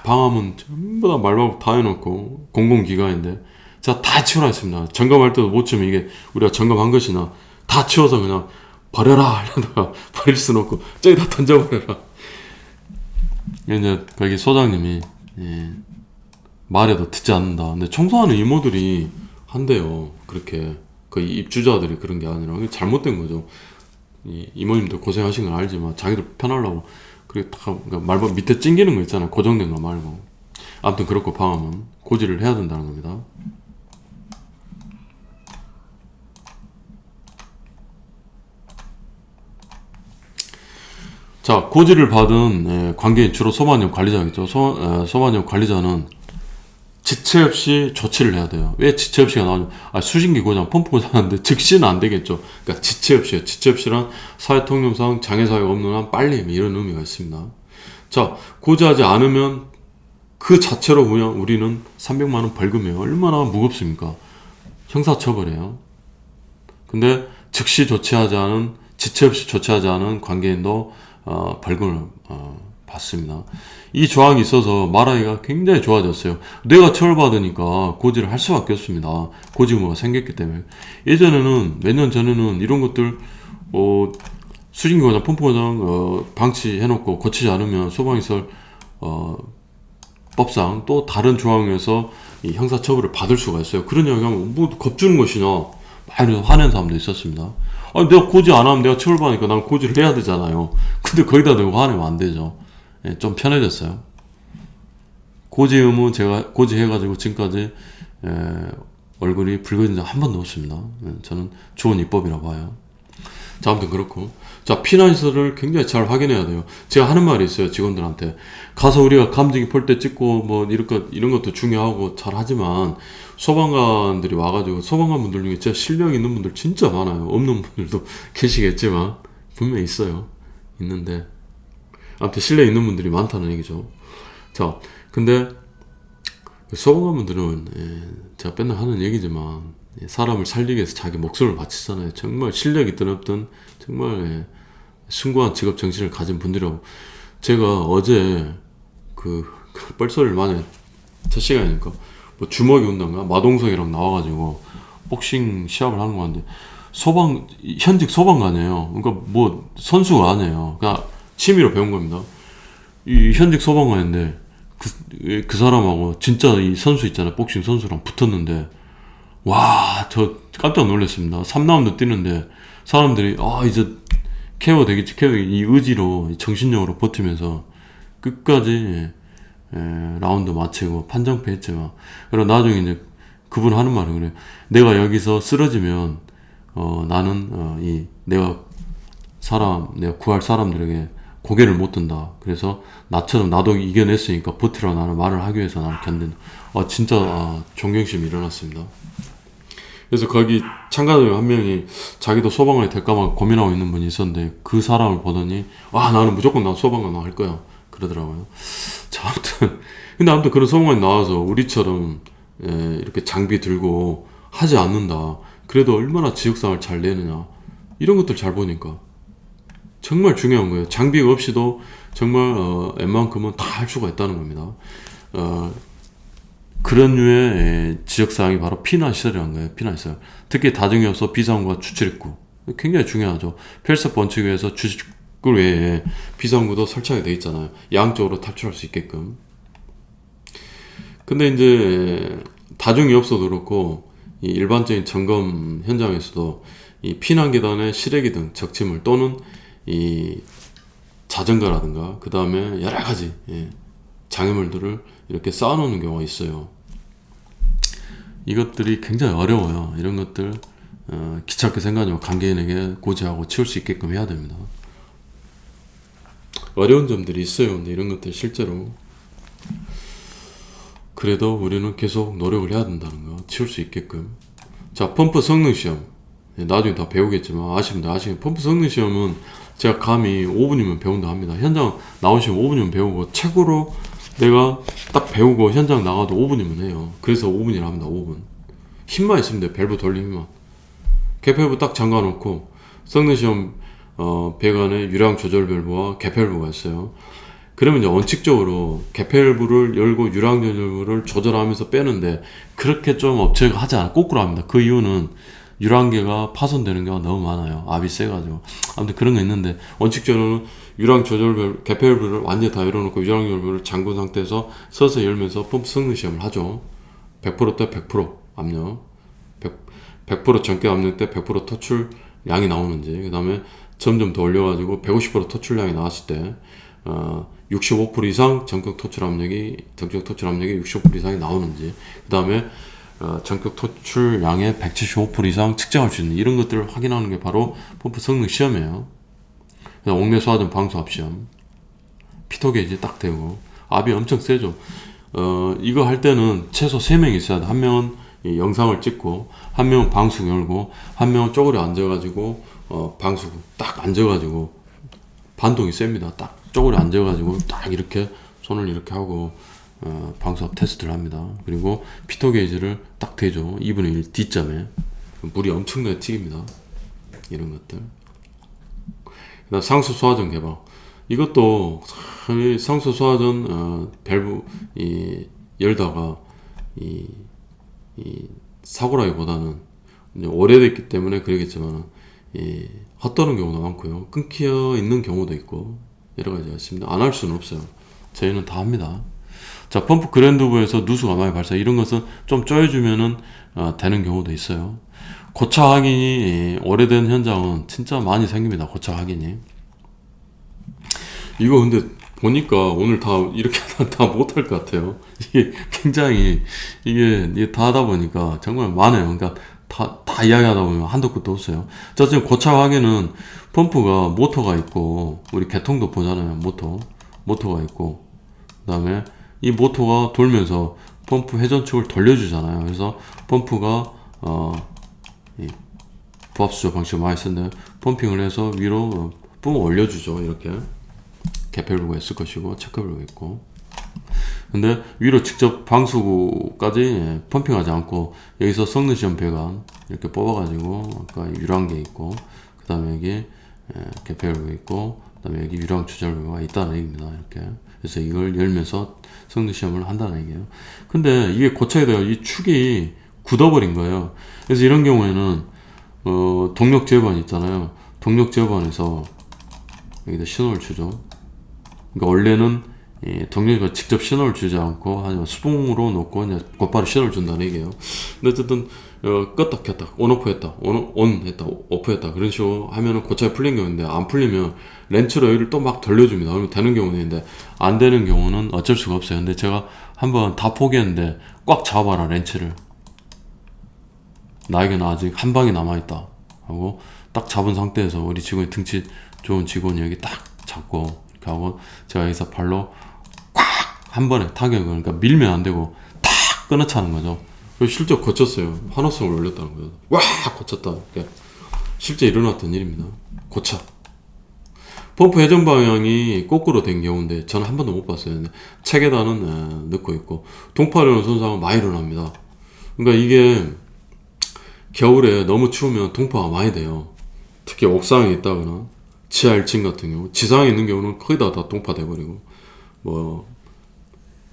Speaker 1: 방화문 전부 다 말방법 다 해놓고 공공기관인데 자, 다 치우라 했습니다. 점검할 때도 못 치우면 이게 우리가 점검한 것이나 다 치워서 그냥 버려라 이러다가 버릴 수는 없고 저기다 던져버려라. 이제 거기 소장님이 말해도 듣지 않는다. 근데 청소하는 이모들이 한대요. 그렇게 그 입주자들이 그런 게 아니라 잘못된 거죠. 이모님들 고생하신 건 알지만 자기들 편하려고 그게 다 그러니까 말방 밑에 찡기는 거 있잖아요. 고정된 거 말고. 아무튼 그렇고 방화문 고지를 해야 된다는 겁니다. 자, 고지를 받은 관계인 주로 소방력 관리자겠죠. 소방력 관리자는 지체 없이 조치를 해야 돼요. 왜 지체 없이가 나오냐? 수신기 고장, 펌프 고장하는데 즉시는 안 되겠죠. 그러니까 지체 없이요. 지체 없이란 사회통념상 장애사유가 없는 한 빨리 이런 의미가 있습니다. 자, 고지하지 않으면 그 자체로 그냥 우리는 300만 원 벌금이에요. 얼마나 무겁습니까? 형사처벌이에요. 근데 즉시 조치하지 않은, 지체 없이 조치하지 않은 관계인도 벌금을 받습니다. 이 조항이 있어서 말하기가 굉장히 좋아졌어요. 뇌가 처벌받으니까 고지를 할 수밖에 없습니다. 고지 의무가 생겼기 때문에. 예전에는 몇 년 전에는 이런 것들 수신기 고장, 펌프 고장 방치해놓고 고치지 않으면 소방시설 법상 또 다른 조항에서 이 형사처벌을 받을 수가 있어요. 그런 이야기 하면 뭐 겁주는 것이냐 많이 화낸 사람도 있었습니다. 아니, 내가 고지 안 하면 내가 처벌받으니까 난 고지를 해야 되잖아요. 근데 거기다 대고 화내면 안 되죠. 좀 편해졌어요. 고지 의무 제가 고지해가지고 지금까지 얼굴이 붉어진 적 한 번도 없습니다. 저는 좋은 입법이라고 봐요. 자, 아무튼 그렇고. 자, 피난시설을 굉장히 잘 확인해야 돼요. 제가 하는 말이 있어요. 직원들한테. 가서 우리가 감지기 폴 때 찍고 뭐 이런 것도 중요하고 잘 하지만 소방관들이 와가지고 소방관 분들 중에 진짜 실력 있는 분들 진짜 많아요. 없는 분들도 계시겠지만 분명히 있어요. 있는데 아무튼 실력 있는 분들이 많다는 얘기죠. 자, 근데 소방관 분들은 제가 맨날 하는 얘기지만 사람을 살리기 위해서 자기 목숨을 바치잖아요. 정말 실력이 있든 없든 정말 숭고한 직업 정신을 가진 분들이라고. 제가 어제 그 뻘소리를 많이 첫 시간이니까 뭐 주먹이 온단가 마동석이랑 나와가지고 복싱 시합을 하는 거 같은데 현직 소방관이에요. 그러니까 뭐 선수가 아니에요. 그냥 취미로 배운 겁니다. 이 현직 소방관인데 그 사람하고 진짜 이 선수 있잖아요. 복싱 선수랑 붙었는데 와, 저 깜짝 놀랐습니다. 3라운드 뛰는데 사람들이 이제 케어 되겠지. 이 의지로 정신력으로 버티면서 끝까지 라운드 마치고 판정패 했지만 그리고 나중에 이제 그분 하는 말은 그래요. 내가 여기서 쓰러지면 나는 내가 구할 사람들에게 고개를 못 든다. 그래서 나처럼 나도 이겨냈으니까 버티라 나는 말을 하기 위해서 나를 견딘다. 진짜 존경심이 일어났습니다. 그래서 거기 참가자 중 한 명이 자기도 소방관이 될까봐 고민하고 있는 분이 있었는데 그 사람을 보더니 나는 무조건 나 소방관 할 거야 그러더라고요. 자, 아무튼 그런 소방관이 나와서 우리처럼 이렇게 장비 들고 하지 않는다. 그래도 얼마나 지역상을 잘 내느냐 이런 것들 잘 보니까 정말 중요한 거예요. 장비가 없이도 정말 웬만큼은 다 할 수가 있다는 겁니다. 그런 류의 지역사항이 바로 피난시설이라는 거예요. 피난시설. 특히 다중이어서 비상구와 추출입구 굉장히 중요하죠. 펠섭 원칙에서 추출입구 외에 비상구도 설치하게 돼 있잖아요. 양쪽으로 탈출할 수 있게끔. 근데 이제 다중이 없어도 그렇고 이 일반적인 점검 현장에서도 이 피난계단에 실외기 등 적치물 또는 이 자전거라든가 그 다음에 여러 가지 장애물들을 이렇게 쌓아놓는 경우가 있어요. 이것들이 굉장히 어려워요. 이런 것들 귀찮게 생각하지만 관계인에게 고지하고 치울 수 있게끔 해야 됩니다. 어려운 점들이 있어요. 근데 이런 것들 실제로 그래도 우리는 계속 노력을 해야 된다는 거, 치울 수 있게끔. 자, 펌프 성능 시험. 나중에 다 배우겠지만 아시면 펌프 성능 시험은 제가 감히 5분이면 배운다 합니다. 현장 나오시면 5분이면 배우고, 책으로 내가 딱 배우고 현장 나가도 5분이면 해요. 그래서 5분이라 합니다. 5분. 힘만 있으면 돼요. 밸브 돌리는 힘만. 개폐부 딱 잠가 놓고, 성능 시험 배관에 유량 조절 밸브와 개폐밸브가 있어요. 그러면 이제 원칙적으로 개폐밸브를 열고 유량 조절을 조절하면서 빼는데, 그렇게 좀 업체가 하지 않아. 거꾸로 합니다. 그 이유는 유량계가 파손되는 경우가 너무 많아요. 압이 세가지고. 아무튼 그런 거 있는데, 원칙적으로는 유량 조절 밸브, 개폐밸브를 완전히 다 열어놓고 유량 조절 밸브를 잠근 상태에서 서서 열면서 펌프 성능 시험을 하죠. 100%대 100% 압력, 100% 전격 압력 때 100% 토출 양이 나오는지, 그 다음에 점점 더 올려가지고 150% 토출량이 나왔을 때 65% 이상 전격 토출 압력이 65% 이상이 나오는지, 그 다음에 전격 토출량의 175% 이상 측정할 수 있는 이런 것들을 확인하는 게 바로 펌프 성능 시험이에요. 옥내 소화전 방수압 시험, 피토 게이지 딱 대고, 압이 엄청 세죠. 이거 할 때는 최소 3명이 있어야 돼. 한 명은 이 영상을 찍고, 한 명은 방수 열고, 한 명은 쪼그려 앉아가지고 방수 딱 앉아가지고, 반동이 셉니다. 딱 쪼그려 앉아가지고 딱 이렇게 손을 이렇게 하고 방수압 테스트를 합니다. 그리고 피토 게이지를 딱 대죠. 2분의 1 D점에. 물이 엄청나게 튀깁니다. 이런 것들. 그다음 상수 소화전 개방. 이것도 상수 소화전 밸브 열다가 이 사고라기보다는 이제 오래됐기 때문에 그러겠지만 헛도는 경우도 많고요. 끊겨 있는 경우도 있고 여러 가지가 있습니다. 안 할 수는 없어요. 저희는 다 합니다. 자, 펌프 그랜드부에서 누수가 많이 발사, 이런 것은 좀 쪼여주면은 되는 경우도 있어요. 고차 확인이 오래된 현장은 진짜 많이 생깁니다. 고차 확인이. 이거 근데 보니까 오늘 다 이렇게 다 못할 것 같아요. 이게 굉장히 이게 다 하다 보니까 정말 많아요. 그러니까 다 이야기하다 보면 한도 끝도 없어요. 자, 지금 고차 확인은 펌프가 모터가 있고, 우리 개통도 보잖아요. 모터가 있고, 그 다음에 이 모터가 돌면서 펌프 회전축을 돌려주잖아요. 그래서 펌프가 부압수조 방식을 많이 쓰는데, 펌핑을 해서 위로 뿜어 올려주죠. 이렇게 개폐밸브가 있을 것이고 체크밸브가 있고. 근데 위로 직접 방수구까지 펌핑하지 않고 여기서 성능시험 배관 이렇게 뽑아가지고, 아까 유량계 있고, 그 다음에 여기 개폐밸브 있고, 그 다음에 여기 유량 조절 밸브가 있다는 얘기입니다. 이렇게. 그래서 이걸 열면서 성능시험을 한다는 얘기예요. 근데 이게 고쳐야 돼요. 이 축이 굳어버린 거예요. 그래서 이런 경우에는 동력 제어반 있잖아요. 동력 제어반에서 여기다 신호를 주죠. 그러니까 원래는 동력이가 직접 신호를 주지 않고 하지만 수봉으로 놓고 그냥 곧바로 신호를 준다는 얘기예요. 근데 어쨌든 껐다 켰다, 온오프 했다, 온 했다, 오프 했다, 그런 식으로 하면은 고차에 풀린 경우인데, 안 풀리면 렌치로 여기를 또 막 돌려줍니다. 그러면 되는 경우는 있는데, 안 되는 경우는 어쩔 수가 없어요. 근데 제가 한번 다 포기했는데 꽉 잡아라 렌치를, 나에게는 아직 한 방이 남아있다 하고 딱 잡은 상태에서 우리 직원이, 등치 좋은 직원이 여기 딱 잡고 이렇게 하고, 제가 여기서 발로 꽉 한 번에 타격을, 그러니까 밀면 안 되고 탁 끊어차는 거죠. 실제 고쳤어요. 환호성을 올렸다는 거예요. 와, 고쳤다. 실제 일어났던 일입니다. 고차. 펌프 회전 방향이 거꾸로 된 경우인데 저는 한 번도 못 봤어요. 근데 책에다는 넣고 있고, 동파련은 손상은 많이 일어납니다. 그러니까 이게 겨울에 너무 추우면 동파가 많이 돼요. 특히 옥상에 있다거나 지하 1층 같은 경우, 지상에 있는 경우는 거의 다 동파 돼버리고,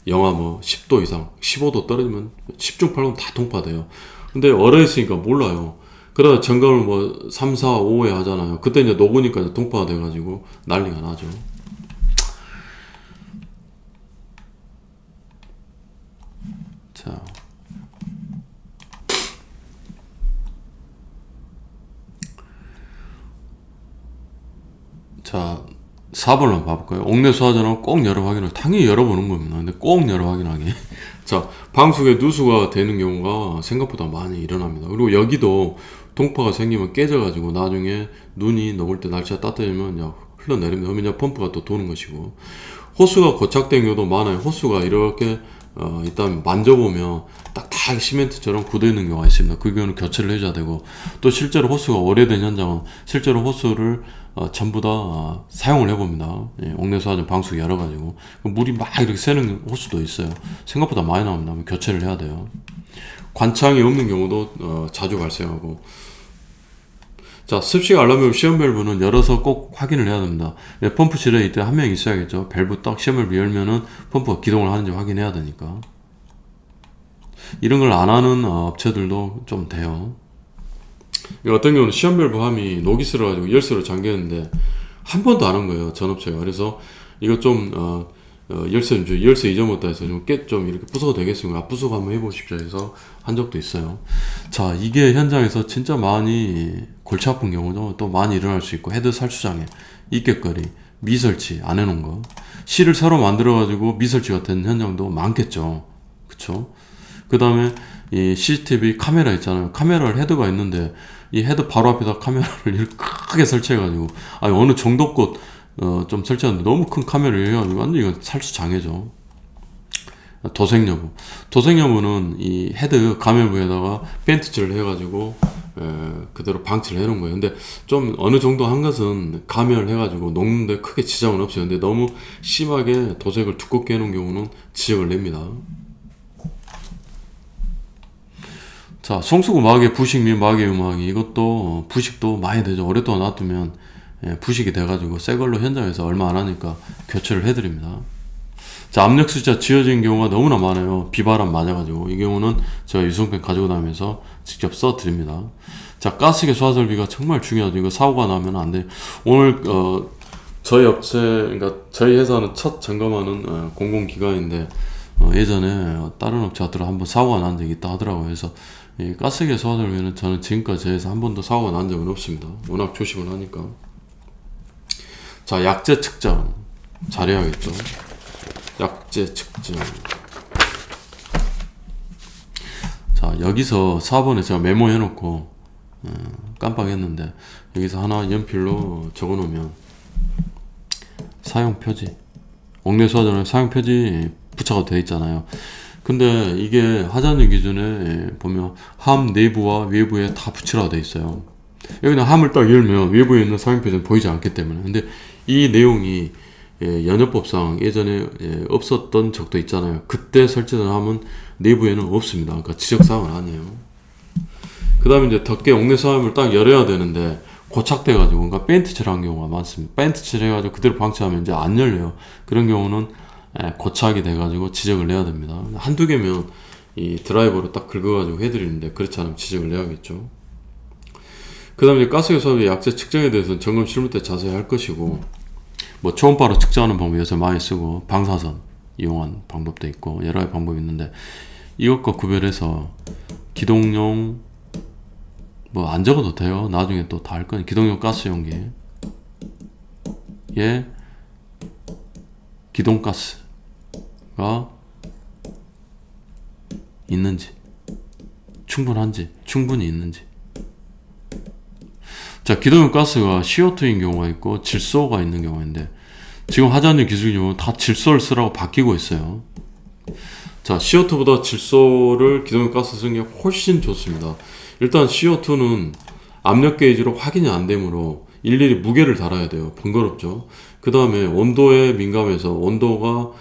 Speaker 1: 영하 10도 이상, 15도 떨어지면 10중 8구 다 동파돼요. 근데 얼어 있으니까 몰라요. 그러다 점검을 3, 4, 5에 하잖아요. 그때 이제 녹으니까 이제 동파가 돼가지고 난리가 나죠. 자, 4번을 한번 봐볼까요? 옥내 소화전은 꼭 열어 확인을, 당연히 열어보는 겁니다. 근데 꼭 열어 확인하게. 자, 방수에 누수가 되는 경우가 생각보다 많이 일어납니다. 그리고 여기도 동파가 생기면 깨져가지고 나중에 눈이 녹을 때 날씨가 따뜻해지면 흘러내립니다. 그러면 펌프가 또 도는 것이고, 호스가 고착된 경우도 많아요. 호스가 이렇게 일단 만져보면 딱딱 시멘트처럼 굳어있는 경우가 있습니다. 그 경우는 교체를 해줘야 되고, 또 실제로 호스가 오래된 현장은 실제로 호스를 전부 다 사용을 해봅니다. 예, 옥내수화전 방수기 열어가지고 물이 막 이렇게 새는 호스도 있어요. 생각보다 많이 나옵니다. 교체를 해야 돼요. 관창이 없는 경우도 자주 발생하고. 자, 습식 알람용 시험 밸브는 열어서 꼭 확인을 해야 됩니다. 예, 펌프실에 이때 한 명 있어야겠죠. 밸브 딱 시험 밸브 열면은 펌프가 기동을 하는지 확인해야 되니까. 이런 걸 안 하는 업체들도 좀 돼요. 어떤 경우는 시험 밸브 함이 녹이 쓸어가지고 열쇠로 잠겼는데 한 번도 안 한 거예요, 전 업체가. 그래서 이거 좀 열쇠 잊어먹었다 해서 좀 이렇게 부숴도 되겠습니까? 부수고 한번 해보십시오 해서 한 적도 있어요. 자, 이게 현장에서 진짜 많이 골치 아픈 경우도 또 많이 일어날 수 있고, 헤드 살수장애, 입격거리, 미설치 안 해놓은 거, 실을 새로 만들어가지고 미설치가 된 현장도 많겠죠. 그쵸? 그 다음에 이 CCTV 카메라 있잖아요. 카메라를 헤드가 있는데 이 헤드 바로 앞에다 카메라를 이렇게 크게 설치해가지고, 아니 어느 정도껏 좀 설치하는데 너무 큰 카메라를 해가지고 완전 이건 살수장애죠. 도색여부는 이 헤드 가면부에다가 페인트칠을 해가지고 그대로 방치를 해놓은 거예요. 근데 좀 어느 정도 한 것은 가면을 해가지고 녹는데 크게 지장은 없어요. 근데 너무 심하게 도색을 두껍게 해놓은 경우는 지적을 냅니다. 자, 송수구 마개 부식 및 마개 음악이, 이것도 부식도 많이 되죠. 오랫동안 놔두면 부식이 돼가지고 새 걸로 현장에서 얼마 안 하니까 교체를 해드립니다. 자, 압력 수치가 지어진 경우가 너무나 많아요. 비바람 맞아가지고. 이 경우는 제가 유성펜 가지고 다니면서 직접 써드립니다. 자, 가스계 소화 설비가 정말 중요하죠. 이거 사고가 나면 안 돼요. 오늘 저희 업체, 그러니까 저희 회사는 첫 점검하는 공공기관인데 예전에 다른 업체한테 한번 사고가 난 적이 있다 하더라고요. 그래서 이 가스계 소화 설비는 저는 지금까지 저에서 한 번도 사고가 난 적은 없습니다. 워낙 조심을 하니까. 자, 약재 측정 잘해야겠죠. 약재 측정. 자, 여기서 4번에 제가 메모해 놓고 깜빡했는데, 여기서 하나 연필로 적어 놓으면 사용 표지, 옥내수화전에 사용 표지 부착가 되어 있잖아요. 근데 이게 하자님 기준에 보면 함 내부와 외부에 다 붙이라고 되어 있어요. 여기는 함을 딱 열면 외부에 있는 사용 표지는 보이지 않기 때문에. 근데 이 내용이 연협법상 예전에 없었던 적도 있잖아요. 그때 설치된 함은 내부에는 없습니다. 그러니까 지적사항은 아니에요. 그 다음에 이제 덮개 옥내수화함을 딱 열어야 되는데 고착돼가지고, 그러니까 페인트 칠한 경우가 많습니다. 페인트 칠해가지고 그대로 방치하면 이제 안 열려요. 그런 경우는 고착이 돼가지고 지적을 내야 됩니다. 한두 개면 이 드라이버로 딱 긁어가지고 해드리는데, 그렇지 않으면 지적을 내야겠죠. 그 다음에 가스계 소화의 약재 측정에 대해서는 점검 실무 때 자세히 할 것이고, 뭐 초음파로 측정하는 방법 요새 많이 쓰고, 방사선 이용한 방법도 있고 여러 가지 방법이 있는데, 이것과 구별해서 기동용 뭐 안 적어도 돼요. 나중에 또 다 할 거니. 기동용 가스용기에 기동가스가 있는지, 충분히 있는지. 자, 기동용 가스가 CO2인 경우가 있고 질소가 있는 경우인데, 지금 하자님 기술적으로 다 질소를 쓰라고 바뀌고 있어요. 자, CO2보다 질소를 기동용 가스 쓰는 게 훨씬 좋습니다. 일단 CO2는 압력 게이지로 확인이 안 되므로 일일이 무게를 달아야 돼요. 번거롭죠. 그 다음에 온도에 민감해서 온도가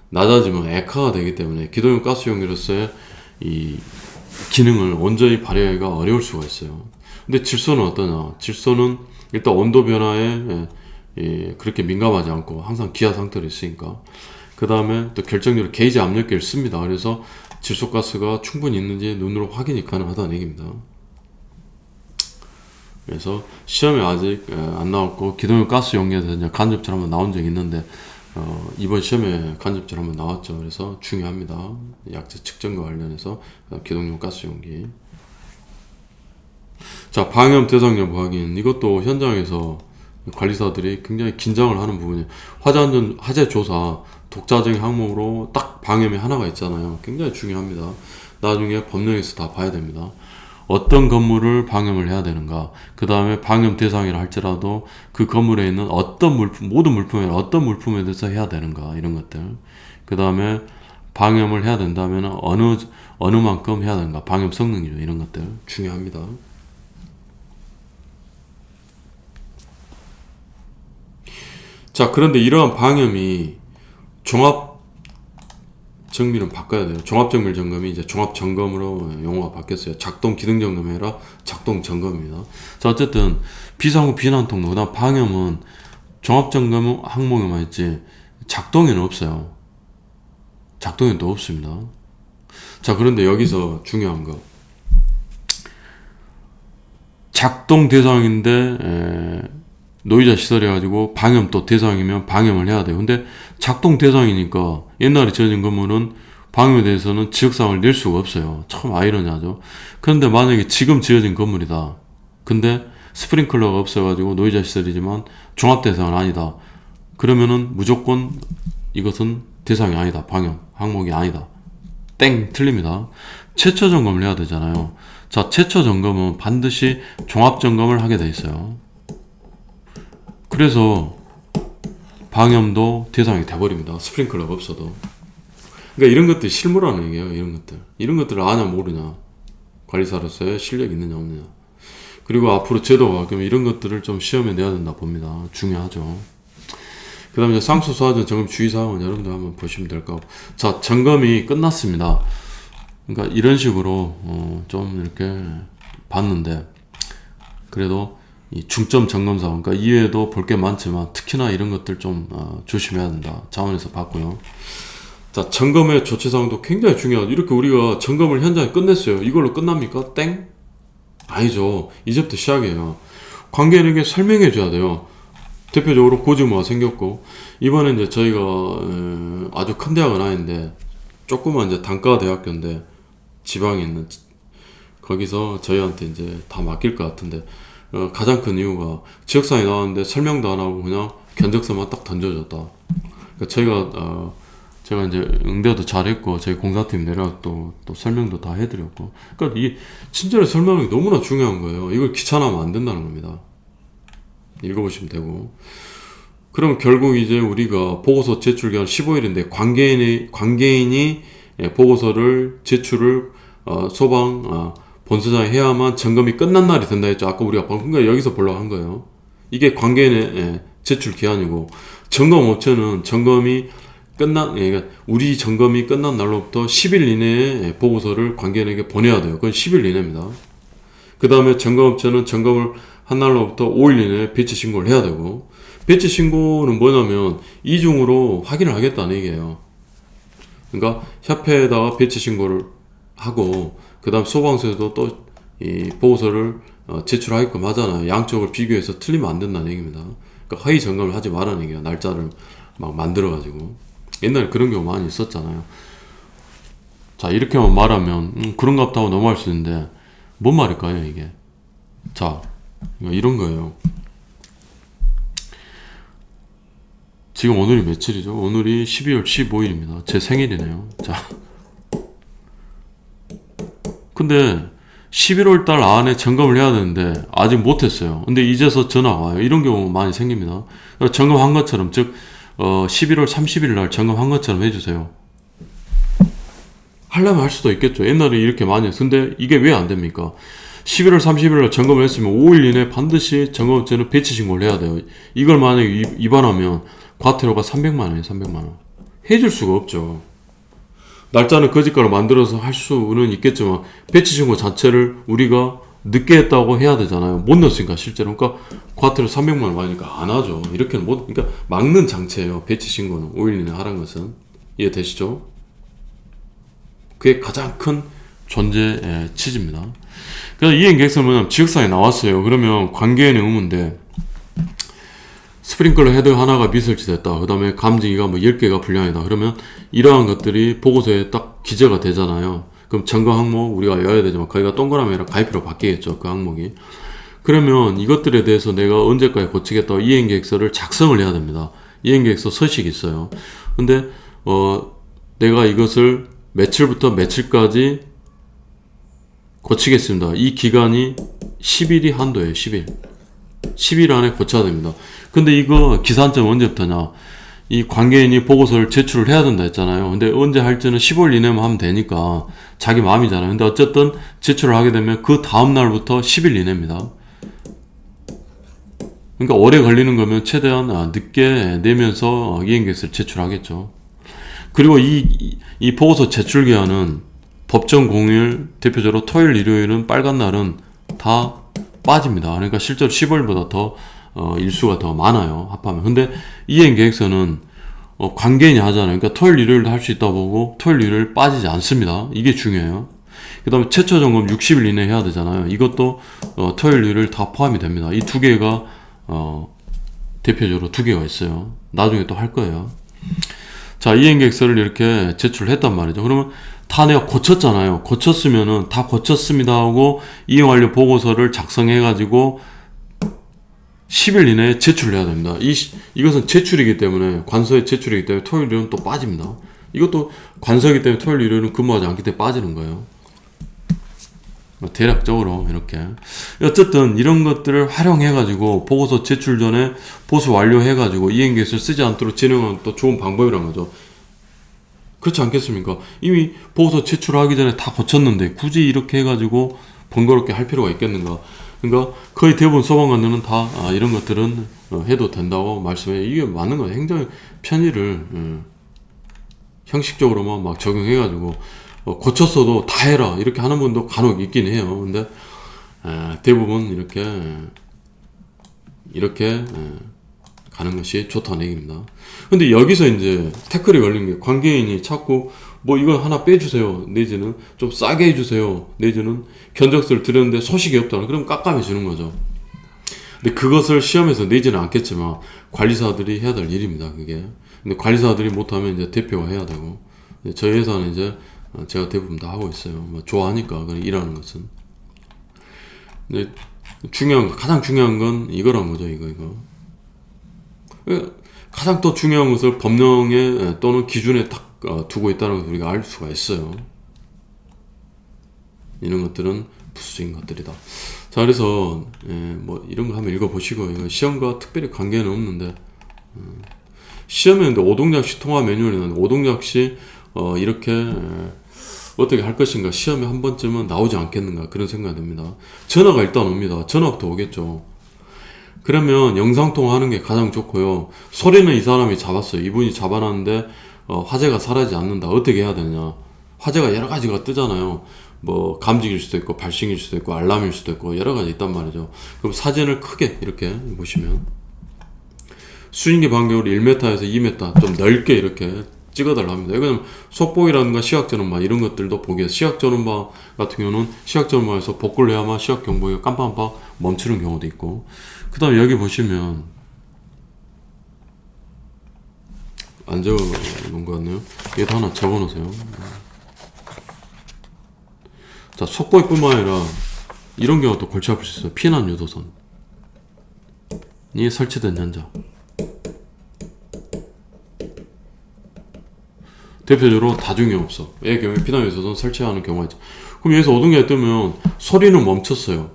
Speaker 1: 낮아지면 액화가 되기 때문에 기동용 가스용기로서의 이 기능을 온전히 발휘하기가 어려울 수가 있어요. 근데 질소는 어떠냐? 질소는 일단 온도 변화에 그렇게 민감하지 않고 항상 기하 상태로 있으니까. 그 다음에 또 결정적으로 게이지 압력계를 씁니다. 그래서 질소가스가 충분히 있는지 눈으로 확인이 가능하다는 얘기입니다. 그래서 시험에 아직 안 나왔고, 기동용 가스 용기에서 이제 간접질 한번 나온 적이 있는데 이번 시험에 간접질 한번 나왔죠. 그래서 중요합니다. 약재 측정과 관련해서. 기동용 가스 용기. 자, 방염 대상 여부 확인. 이것도 현장에서 관리사들이 굉장히 긴장을 하는 부분이에요. 화재 조사 독자적인 항목으로 딱 방염이 하나가 있잖아요. 굉장히 중요합니다. 나중에 법령에서 다 봐야 됩니다. 어떤 건물을 방염을 해야 되는가, 그 다음에 방염 대상이라 할지라도 그 건물에 있는 어떤 물품, 모든 물품에 어떤 물품에 대해서 해야 되는가, 이런 것들. 그 다음에 방염을 해야 된다면 어느 만큼 해야 되는가, 방염 성능이죠. 이런 것들 중요합니다. 자, 그런데 이러한 방염이 종합 정밀은 바꿔야 돼요. 종합 정밀 점검이 이제 종합 점검으로 용어가 바뀌었어요. 작동 기능 점검이 아니라 작동 점검입니다. 자, 어쨌든 비상구 비난 통로, 그다음 방염은 종합 점검 항목에만 있지 작동에는 없어요. 작동에는 또 없습니다. 자, 그런데 여기서 중요한 거, 작동 대상인데 노이자 시설해 가지고 방염 또 대상이면 방염을 해야 돼요. 근데 작동 대상이니까 옛날에 지어진 건물은 방염에 대해서는 지적사항을 낼 수가 없어요. 참 아이러니하죠. 그런데 만약에 지금 지어진 건물이다, 근데 스프링클러가 없어가지고 노이자 시설이지만 종합 대상은 아니다, 그러면은 무조건 이것은 대상이 아니다, 방염 항목이 아니다, 땡, 틀립니다. 최초 점검을 해야 되잖아요. 자, 최초 점검은 반드시 종합 점검을 하게 돼 있어요. 그래서 방염도 대상이 돼버립니다. 스프링클러가 없어도. 그러니까 이런 것들이 실무라는 얘기예요. 이런 것들을 아냐 모르냐, 관리사로서의 실력이 있느냐 없느냐. 그리고 앞으로 제도가 바뀌면 이런 것들을 좀 시험에 내야 된다 봅니다. 중요하죠. 그 다음에 쌍수소하전 점검 주의사항은 여러분들 한번 보시면 될 거고. 자, 점검이 끝났습니다. 그러니까 이런 식으로 좀 이렇게 봤는데, 그래도 이 중점 점검사항, 그러니까 이외에도 볼 게 많지만 특히나 이런 것들 좀 조심해야 된다 차원에서 봤고요. 자, 점검의 조치사항도 굉장히 중요하죠. 이렇게 우리가 점검을 현장에 끝냈어요. 이걸로 끝납니까? 땡? 아니죠. 이제부터 시작이에요. 관계인에게 설명해 줘야 돼요. 대표적으로 고지모가 생겼고, 이번에 이제 저희가 아주 큰 대학은 아닌데 조그만 이제 단과 대학교인데 지방에 있는, 거기서 저희한테 이제 다 맡길 것 같은데, 가장 큰 이유가 지역사항이 나왔는데 설명도 안 하고 그냥 견적서만 딱 던져줬다. 그러니까 제가 이제 응대도 잘했고, 저희 공사팀 내려 또 설명도 다 해드렸고, 그러니까 이 친절의 설명이 너무나 중요한 거예요. 이걸 귀찮아하면 안 된다는 겁니다. 읽어보시면 되고. 그럼 결국 이제 우리가 보고서 제출 기한 15일인데 관계인이 보고서를 제출을 소방 본소장에 해야만 점검이 끝난 날이 된다 했죠. 아까 우리가 그러니까 여기서 보려고 한 거예요. 이게 관계인의 제출 기한이고, 점검업체는 점검이 그러니까 우리 점검이 끝난 날로부터 10일 이내에 보고서를 관계인에게 보내야 돼요. 그건 10일 이내입니다. 그 다음에 점검업체는 점검을 한 날로부터 5일 이내에 배치 신고를 해야 되고, 배치 신고는 뭐냐면 이중으로 확인을 하겠다는 얘기예요. 그러니까 협회에다가 배치 신고를 하고, 그 다음 소방서에도 또 이 보고서를 제출하게끔 하잖아요. 양쪽을 비교해서 틀리면 안 된다는 얘기입니다. 그러니까 허위 점검을 하지 말라는 얘기예요. 날짜를 막 만들어가지고. 옛날에 그런 경우 많이 있었잖아요. 자, 이렇게만 말하면 그런가 보다 하고 넘어갈 수 있는데, 뭔 말일까요 이게? 자, 이런 거예요. 지금 오늘이 며칠이죠? 오늘이 12월 15일입니다. 제 생일이네요. 자, 근데 11월 달 안에 점검을 해야 되는데 아직 못했어요. 근데 이제서 전화가 와요. 이런 경우 많이 생깁니다. 점검한 것처럼, 즉 11월 30일 날 점검한 것처럼 해주세요. 하려면 할 수도 있겠죠. 옛날에 이렇게 많이 했어요. 근데 이게 왜 안 됩니까? 11월 30일 날 점검을 했으면 5일 이내 반드시 점검업체는 배치 신고를 해야 돼요. 이걸 만약에 위반하면 과태료가 300만 원이에요. 300만 원. 해줄 수가 없죠. 날짜는 거짓가로 만들어서 할 수는 있겠지만 배치 신고 자체를 우리가 늦게 했다고 해야 되잖아요. 못 넣었으니까 실제로. 그러니까 과태료 300만 원 많으니까 안 하죠. 이렇게는 못, 그러니까 막는 장치예요. 배치 신고는 5일 이내 하라는 것은. 이해되시죠? 그게 가장 큰 존재의 취지입니다. 그래서 이행 계획서는 뭐냐면 지역사항이 나왔어요. 그러면 관계인의 의무인데, 스프링클러 헤드 하나가 미설치 됐다. 그 다음에 감지기가 뭐 10개가 불량이다. 그러면 이러한 것들이 보고서에 딱 기재가 되잖아요. 그럼 점검 항목 우리가 외워야 되지만 거기가 동그라미 아니라 가입표로 바뀌겠죠. 그 항목이. 그러면 이것들에 대해서 내가 언제까지 고치겠다고 이행계획서를 작성을 해야 됩니다. 이행계획서 서식이 있어요. 근데 내가 이것을 며칠부터 며칠까지 고치겠습니다. 이 기간이 10일이 한도예요. 10일. 10일 안에 고쳐야 됩니다. 근데 이거 기산점 언제부터냐? 이 관계인이 보고서를 제출을 해야 된다 했잖아요. 근데 언제 할지는 15일 이내만 하면 되니까 자기 마음이잖아요. 근데 어쨌든 제출을 하게 되면 그 다음 날부터 10일 이내입니다. 그러니까 오래 걸리는 거면 최대한 늦게 내면서 이행계획서를 제출하겠죠. 그리고 이 보고서 제출 기한은 법정 공휴일, 대표적으로 토요일, 일요일은 빨간 날은 다 빠집니다. 그러니까 실제로 15일보다 더 일수가 더 많아요. 합하면. 근데 이행계획서는 관계인이 하잖아요. 그러니까 토요일, 일요일도 할 수 있다 보고 토요일, 일요일 빠지지 않습니다. 이게 중요해요. 그 다음에 최초 점검 60일 이내에 해야 되잖아요. 이것도 토요일, 일요일 다 포함이 됩니다. 이 두 개가 대표적으로 두 개가 있어요. 나중에 또 할 거예요. 자, 이행계획서를 이렇게 제출했단 말이죠. 그러면 다 내가 고쳤잖아요. 고쳤으면은 다 고쳤습니다 하고 이행 완료 보고서를 작성해 가지고 10일 이내에 제출을 해야 됩니다. 이것은 제출이기 때문에, 관서의 제출이기 때문에 토요일, 일요일은 또 빠집니다. 이것도 관서이기 때문에 토요일, 일요일은 근무하지 않기 때문에 빠지는 거예요. 대략적으로 이렇게. 어쨌든 이런 것들을 활용해가지고 보고서 제출 전에 보수 완료해가지고 이행계획서를 쓰지 않도록 진행하는 또 좋은 방법이란 거죠. 그렇지 않겠습니까? 이미 보고서 제출하기 전에 다 고쳤는데 굳이 이렇게 해가지고 번거롭게 할 필요가 있겠는가? 그러니까 거의 대부분 소방관들은 다 이런 것들은 해도 된다고 말씀해요. 이게 맞는 거예요. 행정 편의를 형식적으로만 막 적용해가지고 고쳤어도 다 해라 이렇게 하는 분도 간혹 있긴 해요. 근데 대부분 이렇게 가는 것이 좋다는 얘기입니다. 근데 여기서 이제 태클이 걸린 게, 관계인이 자꾸 뭐 이거 하나 빼주세요, 내지는 좀 싸게 해주세요, 내지는 견적서를 드렸는데 소식이 없다, 그럼 깝깝해 주는 거죠. 근데 그것을 시험에서 내지는 않겠지만 관리사들이 해야 될 일입니다, 그게. 근데 관리사들이 못하면 이제 대표가 해야 되고, 저희 회사는 이제 제가 대부분 다 하고 있어요. 뭐 좋아하니까 일하는 것은. 근데 가장 중요한 건 이거란 거죠. 이거. 가장 또 중요한 것을 법령에 또는 기준에 딱 두고 있다는 것을 우리가 알 수가 있어요. 이런 것들은 부수적인 것들이다. 자, 그래서 뭐 이런 거 한번 읽어보시고, 이거 시험과 특별히 관계는 없는데, 시험에 근데 오동작시 통화 매뉴얼이 나는데, 오동작시 이렇게 어떻게 할 것인가, 시험에 한 번쯤은 나오지 않겠는가, 그런 생각이 듭니다. 전화가 일단 옵니다. 전화부터 오겠죠. 그러면 영상통화 하는 게 가장 좋고요. 소리는 이 사람이 잡았어요. 이분이 잡아놨는데 화재가 사라지지 않는다. 어떻게 해야 되냐. 화재가 여러 가지가 뜨잖아요. 뭐 감직일 수도 있고 발신일 수도 있고 알람일 수도 있고 여러 가지 있단 말이죠. 그럼 사진을 크게 이렇게 보시면 수신기 간격으로 1m에서 2m 좀 넓게 이렇게 찍어달라 합니다. 이거는 속보기라든가 시각전원바 이런 것들도 보기 위해서, 시각전원바 같은 경우는 시각전원바에서 복구를 해야만 시각경보기가 깜빡깜빡 멈추는 경우도 있고, 그 다음에 여기 보시면 안 적어놓은 것 같네요. 얘도 하나 적어놓으세요. 자, 속보기뿐만 아니라 이런 경우도 골치 아플 수 있어요. 피난 유도선이 설치된 현장. 대표적으로 다중이용업소의 경우에 피난 유도선 설치하는 경우가 있죠. 그럼 여기서 오동기가 뜨면 소리는 멈췄어요.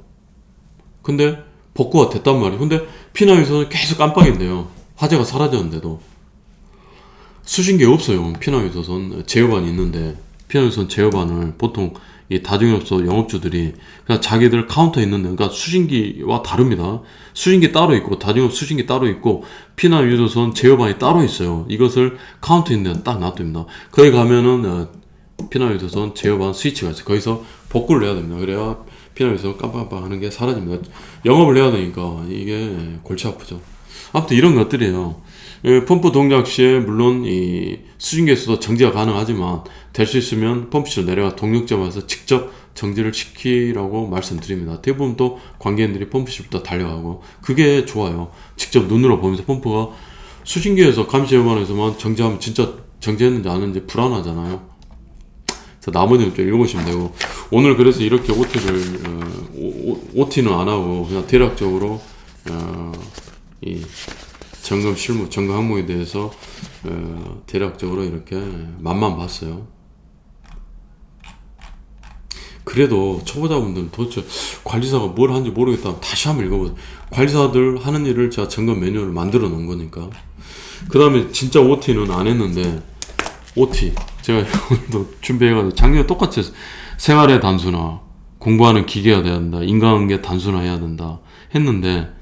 Speaker 1: 근데 복구가 됐단 말이에요. 근데 피난 유도선은 계속 깜빡인데요. 화재가 사라졌는데도. 수신기 없어요. 피난 유도선 제어반이 있는데, 피난 유도선 제어반을 보통 이 다중이용업소 영업주들이 그냥 자기들 카운터에 있는데, 그러니까 수신기와 다릅니다. 수신기 따로 있고 다중이용업 수신기 따로 있고 피난 유도선 제어반이 따로 있어요. 이것을 카운터에 있는 데는 딱 놔둡니다. 거기 가면은 피난 유도선 제어반 스위치가 있어요. 거기서 복구를 해야 됩니다. 그래야 피난 유도선 깜빡깜빡 하는 게 사라집니다. 영업을 해야 되니까 이게 골치 아프죠. 아무튼 이런 것들이에요. 펌프 동작 시에 물론 이 수신기에서도 정지가 가능하지만, 될 수 있으면 펌프실로 내려가 동력점에서 직접 정지를 시키라고 말씀드립니다. 대부분 또 관계인들이 펌프실부터 달려가고, 그게 좋아요. 직접 눈으로 보면서 펌프가 수신기에서 감시제어반에서만 정지하면 진짜 정지했는지 안 했는지 불안하잖아요. 그래서 나머지는 좀 읽어보시면 되고, 오늘 그래서 이렇게 OT는 안 하고 그냥 대략적으로 이 점검 실무, 점검 항목에 대해서 대략적으로 이렇게 맛만 봤어요. 그래도 초보자분들은 도대체 관리사가 뭘 하는지 모르겠다 다시 한번 읽어보세요. 관리사들 하는 일을 제가 점검 매뉴얼을 만들어 놓은 거니까. 그 다음에 진짜 OT는 안 했는데, OT 제가 오늘도 준비해가지고 작년에 똑같이 생활의 단순화, 공부하는 기계가 돼야 된다, 인간관계 단순화해야 된다 했는데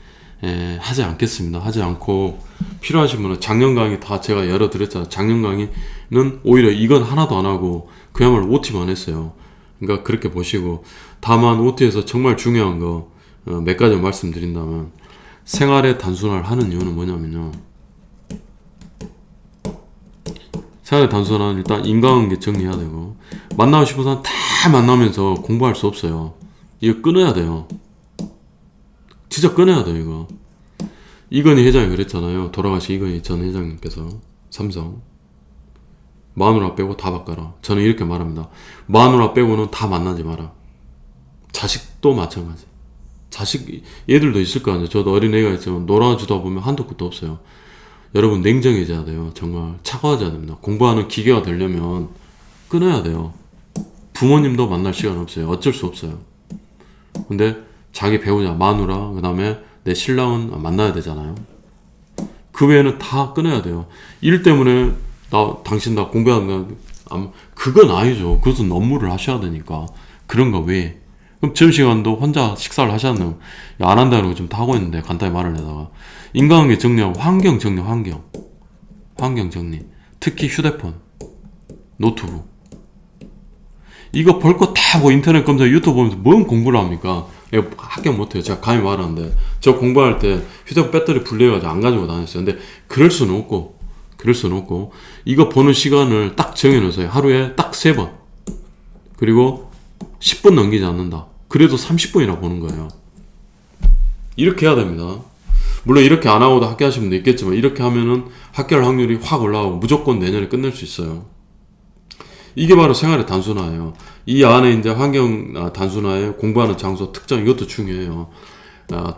Speaker 1: 하지 않겠습니다. 하지 않고 필요하신 분은 작년 강의 다 제가 열어드렸잖아요. 작년 강의는 오히려 이건 하나도 안 하고 그야말로 OT만 했어요. 그러니까 그렇게 보시고, 다만 OT에서 정말 중요한 거 몇 가지 말씀드린다면, 생활의 단순화를 하는 이유는 뭐냐면요, 생활의 단순화는 일단 인간관계 정리해야 되고, 만나고 싶은 사람 다 만나면서 공부할 수 없어요. 이거 끊어야 돼요. 진짜 끊어야 돼요. 이거 이건희 회장이 그랬잖아요. 돌아가신 이건희 전 회장님께서 삼성 마누라 빼고 다 바꿔라. 저는 이렇게 말합니다. 마누라 빼고는 다 만나지 마라. 자식도 마찬가지. 자식 얘들도 있을 거 아니에요. 저도 어린애가 있지만 놀아주다 보면 한도 끝도 없어요. 여러분 냉정해져야 돼요. 정말 차가워져야 됩니다. 공부하는 기계가 되려면 끊어야 돼요. 부모님도 만날 시간 없어요. 어쩔 수 없어요. 근데 자기 배우자 마누라 그 다음에 내 신랑은 만나야 되잖아요. 그 외에는 다 끊어야 돼요. 일 때문에 당신 나 공부한다, 그건 아니죠. 그것은 업무를 하셔야 되니까. 그런 거 왜? 그럼 점심시간도 혼자 식사를 하셨나요? 안 한다는 거 좀 다 하고 있는데, 간단히 말을 내다가 인간관계 정리하고 환경 정리, 환경 정리. 특히 휴대폰, 노트북, 이거 볼 거 다 하고 인터넷 검색, 유튜브 보면서 뭔 공부를 합니까? 이거 합격 못해요. 제가 감히 말하는데, 저 공부할 때 휴대폰 배터리 분리해가지고 안 가지고 다녔어요. 근데 그럴 수는 없고 이거 보는 시간을 딱 정해놓으세요. 하루에 딱 3번, 그리고 10분 넘기지 않는다. 그래도 30분이나 보는 거예요. 이렇게 해야 됩니다. 물론 이렇게 안 하고도 합격하시는 분도 있겠지만, 이렇게 하면은 합격할 확률이 확 올라가고 무조건 내년에 끝낼 수 있어요. 이게 바로 생활의 단순화예요. 이 안에 이제 환경 단순화에 공부하는 장소 특정, 이것도 중요해요.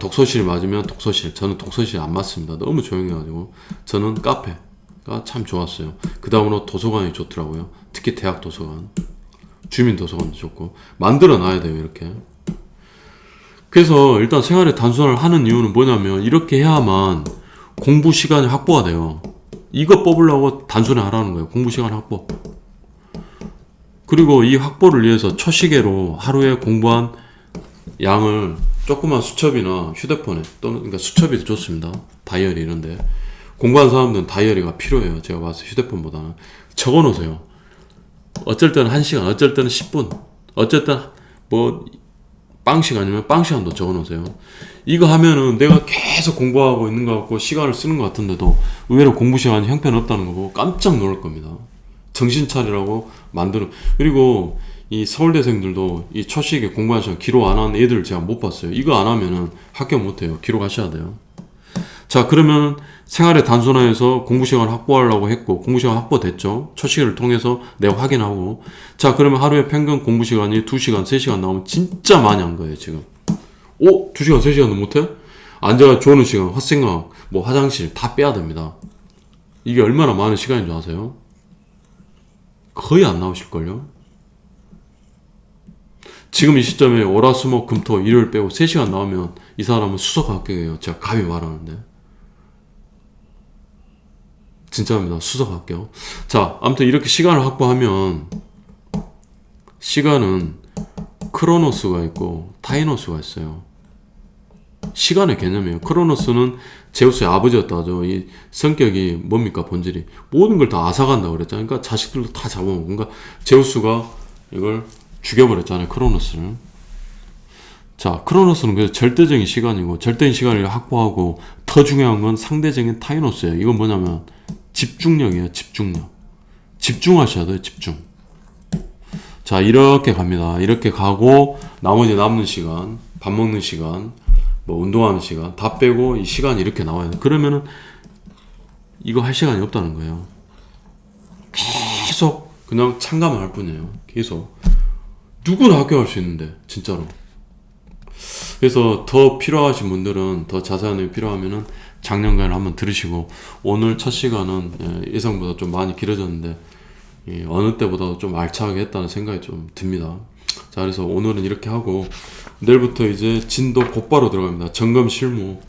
Speaker 1: 독서실 맞으면 독서실. 저는 독서실 안 맞습니다. 너무 조용해가지고. 저는 카페가 참 좋았어요. 그 다음으로 도서관이 좋더라고요. 특히 대학 도서관, 주민 도서관도 좋고. 만들어 놔야 돼요, 이렇게. 그래서 일단 생활의 단순화를 하는 이유는 뭐냐면, 이렇게 해야만 공부 시간이 확보가 돼요. 이거 뽑으려고 단순히 하라는 거예요. 공부 시간 확보. 그리고 이 확보를 위해서 초시계로 하루에 공부한 양을 조그만 수첩이나 휴대폰에, 또는 그러니까 수첩이 좋습니다. 다이어리 이런데. 공부하는 사람들은 다이어리가 필요해요. 제가 봐서 휴대폰보다는. 적어 놓으세요. 어쩔 때는 1시간, 어쩔 때는 10분, 어쩔 때는 뭐 빵시간이면 빵시간도 적어 놓으세요. 이거 하면은 내가 계속 공부하고 있는 것 같고 시간을 쓰는 것 같은데도 의외로 공부 시간이 형편없다는 거고 깜짝 놀랄 겁니다. 정신 차리라고 만드는. 그리고 이 서울대생들도 이 초시계 공부하는 시간 기록 안 하는 애들 제가 못 봤어요. 이거 안 하면은 합격 못 해요. 기록하셔야 돼요. 자, 그러면 생활의 단순화해서 공부 시간을 확보하려고 했고, 공부 시간 확보됐죠. 초시계를 통해서 내가 확인하고. 자, 그러면 하루에 평균 공부 시간이 2시간, 3시간 나오면 진짜 많이 한 거예요, 지금. 2시간, 3시간도 못해? 앉아가 조는 시간, 헛생각, 뭐 화장실 다 빼야 됩니다. 이게 얼마나 많은 시간인 줄 아세요? 거의 안 나오실걸요? 지금 이 시점에 월화수목 금토 일요일 빼고 3시간 나오면 이 사람은 수석 합격이에요. 제가 감히 말하는데. 진짜입니다. 수석 합격. 자, 아무튼 이렇게 시간을 확보하면, 시간은 크로노스가 있고 타이노스가 있어요. 시간의 개념이에요. 크로노스는 제우스의 아버지였다죠. 이 성격이 뭡니까, 본질이. 모든 걸 다 앗아간다고 그랬잖아요. 그러니까 자식들도 다 잡아먹고. 그러니까 제우스가 이걸 죽여버렸잖아요, 크로노스를. 자, 크로노스는 그래서 절대적인 시간이고, 절대적인 시간을 확보하고, 더 중요한 건 상대적인 타이노스예요. 이건 뭐냐면 집중력이에요. 집중력. 집중하셔야 돼요. 집중. 자, 이렇게 갑니다. 이렇게 가고 나머지 남는 시간, 밥 먹는 시간, 뭐 운동하는 시간 다 빼고 이 시간이 이렇게 나와요. 그러면은 이거 할 시간이 없다는 거예요. 계속 그냥 참가만 할 뿐이에요. 계속. 누구나 합격할 수 있는데, 진짜로. 그래서 더 필요하신 분들은, 더 자세한 내용이 필요하면은 작년간을 한번 들으시고, 오늘 첫 시간은 예상보다 좀 많이 길어졌는데 어느 때보다도 좀 알차게 했다는 생각이 좀 듭니다. 자, 그래서 오늘은 이렇게 하고 내일부터 이제 진도 곧바로 들어갑니다. 점검 실무.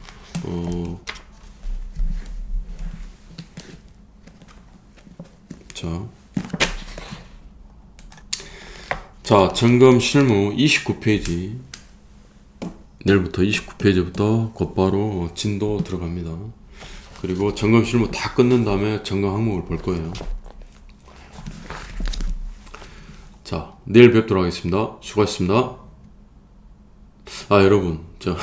Speaker 1: 자, 점검 실무 29페이지. 내일부터 29페이지부터 곧바로 진도 들어갑니다. 그리고 점검 실무 다 끝낸 다음에 점검 항목을 볼 거예요. 자, 내일 뵙도록 하겠습니다. 수고하셨습니다. 여러분, 자,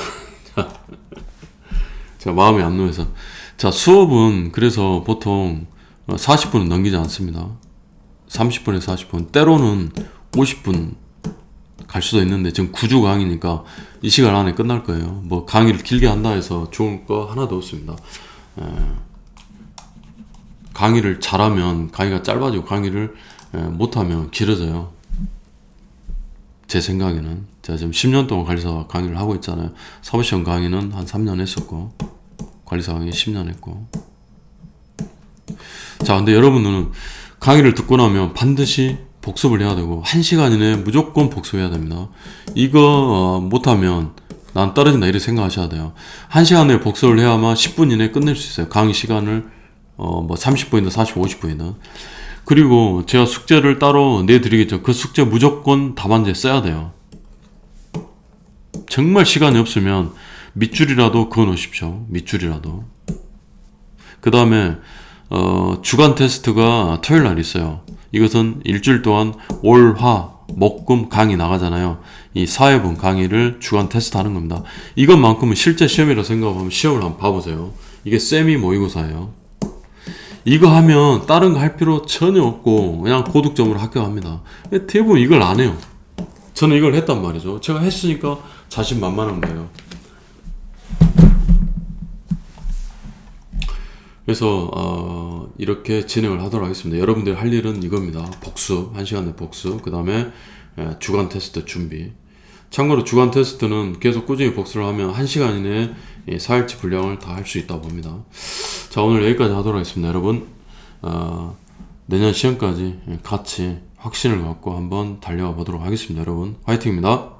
Speaker 1: 마음이 안 놓여서. 자, 수업은 그래서 보통 40분은 넘기지 않습니다. 30분에서 40분. 때로는 50분 갈 수도 있는데, 지금 9주 강의니까 이 시간 안에 끝날 거예요. 뭐, 강의를 길게 한다 해서 좋은 거 하나도 없습니다. 강의를 잘하면 강의가 짧아지고, 강의를 못하면 길어져요. 제 생각에는. 제가 지금 10년 동안 관리사 강의를 하고 있잖아요. 사무시험 강의는 한 3년 했었고, 관리사 강의 10년 했고. 자, 근데 여러분들은 강의를 듣고 나면 반드시 복습을 해야 되고, 1시간 이내에 무조건 복습해야 됩니다. 이거 못하면 난 떨어진다 이렇게 생각하셔야 돼요. 1시간 내에 복습을 해야만 10분 이내에 끝낼 수 있어요. 강의 시간을 뭐 30분이든 40, 50분이든. 그리고 제가 숙제를 따로 내드리겠죠. 그 숙제 무조건 답안지에 써야 돼요. 정말 시간이 없으면 밑줄이라도 그어 놓으십시오. 밑줄이라도. 그 다음에 주간 테스트가 토요일 날 있어요. 이것은 일주일 동안 월, 화, 목, 금 강의 나가잖아요. 이 4회분 강의를 주간 테스트 하는 겁니다. 이것만큼은 실제 시험이라고 생각하면 시험을 한번 봐보세요. 이게 세미 모의고사예요. 이거 하면 다른 거 할 필요 전혀 없고 그냥 고득점으로 합격합니다. 대부분 이걸 안 해요. 저는 이걸 했단 말이죠. 제가 했으니까 자신만만한 거예요. 그래서 이렇게 진행을 하도록 하겠습니다. 여러분들이 할 일은 이겁니다. 복습, 1시간 내 복습, 그 다음에 주간 테스트 준비. 참고로 주간 테스트는 계속 꾸준히 복습을 하면 1시간 이내에 4일치 분량을 다 할 수 있다고 봅니다. 자, 오늘 여기까지 하도록 하겠습니다. 여러분, 내년 시험까지 같이 확신을 갖고 한번 달려가 보도록 하겠습니다. 여러분, 화이팅입니다.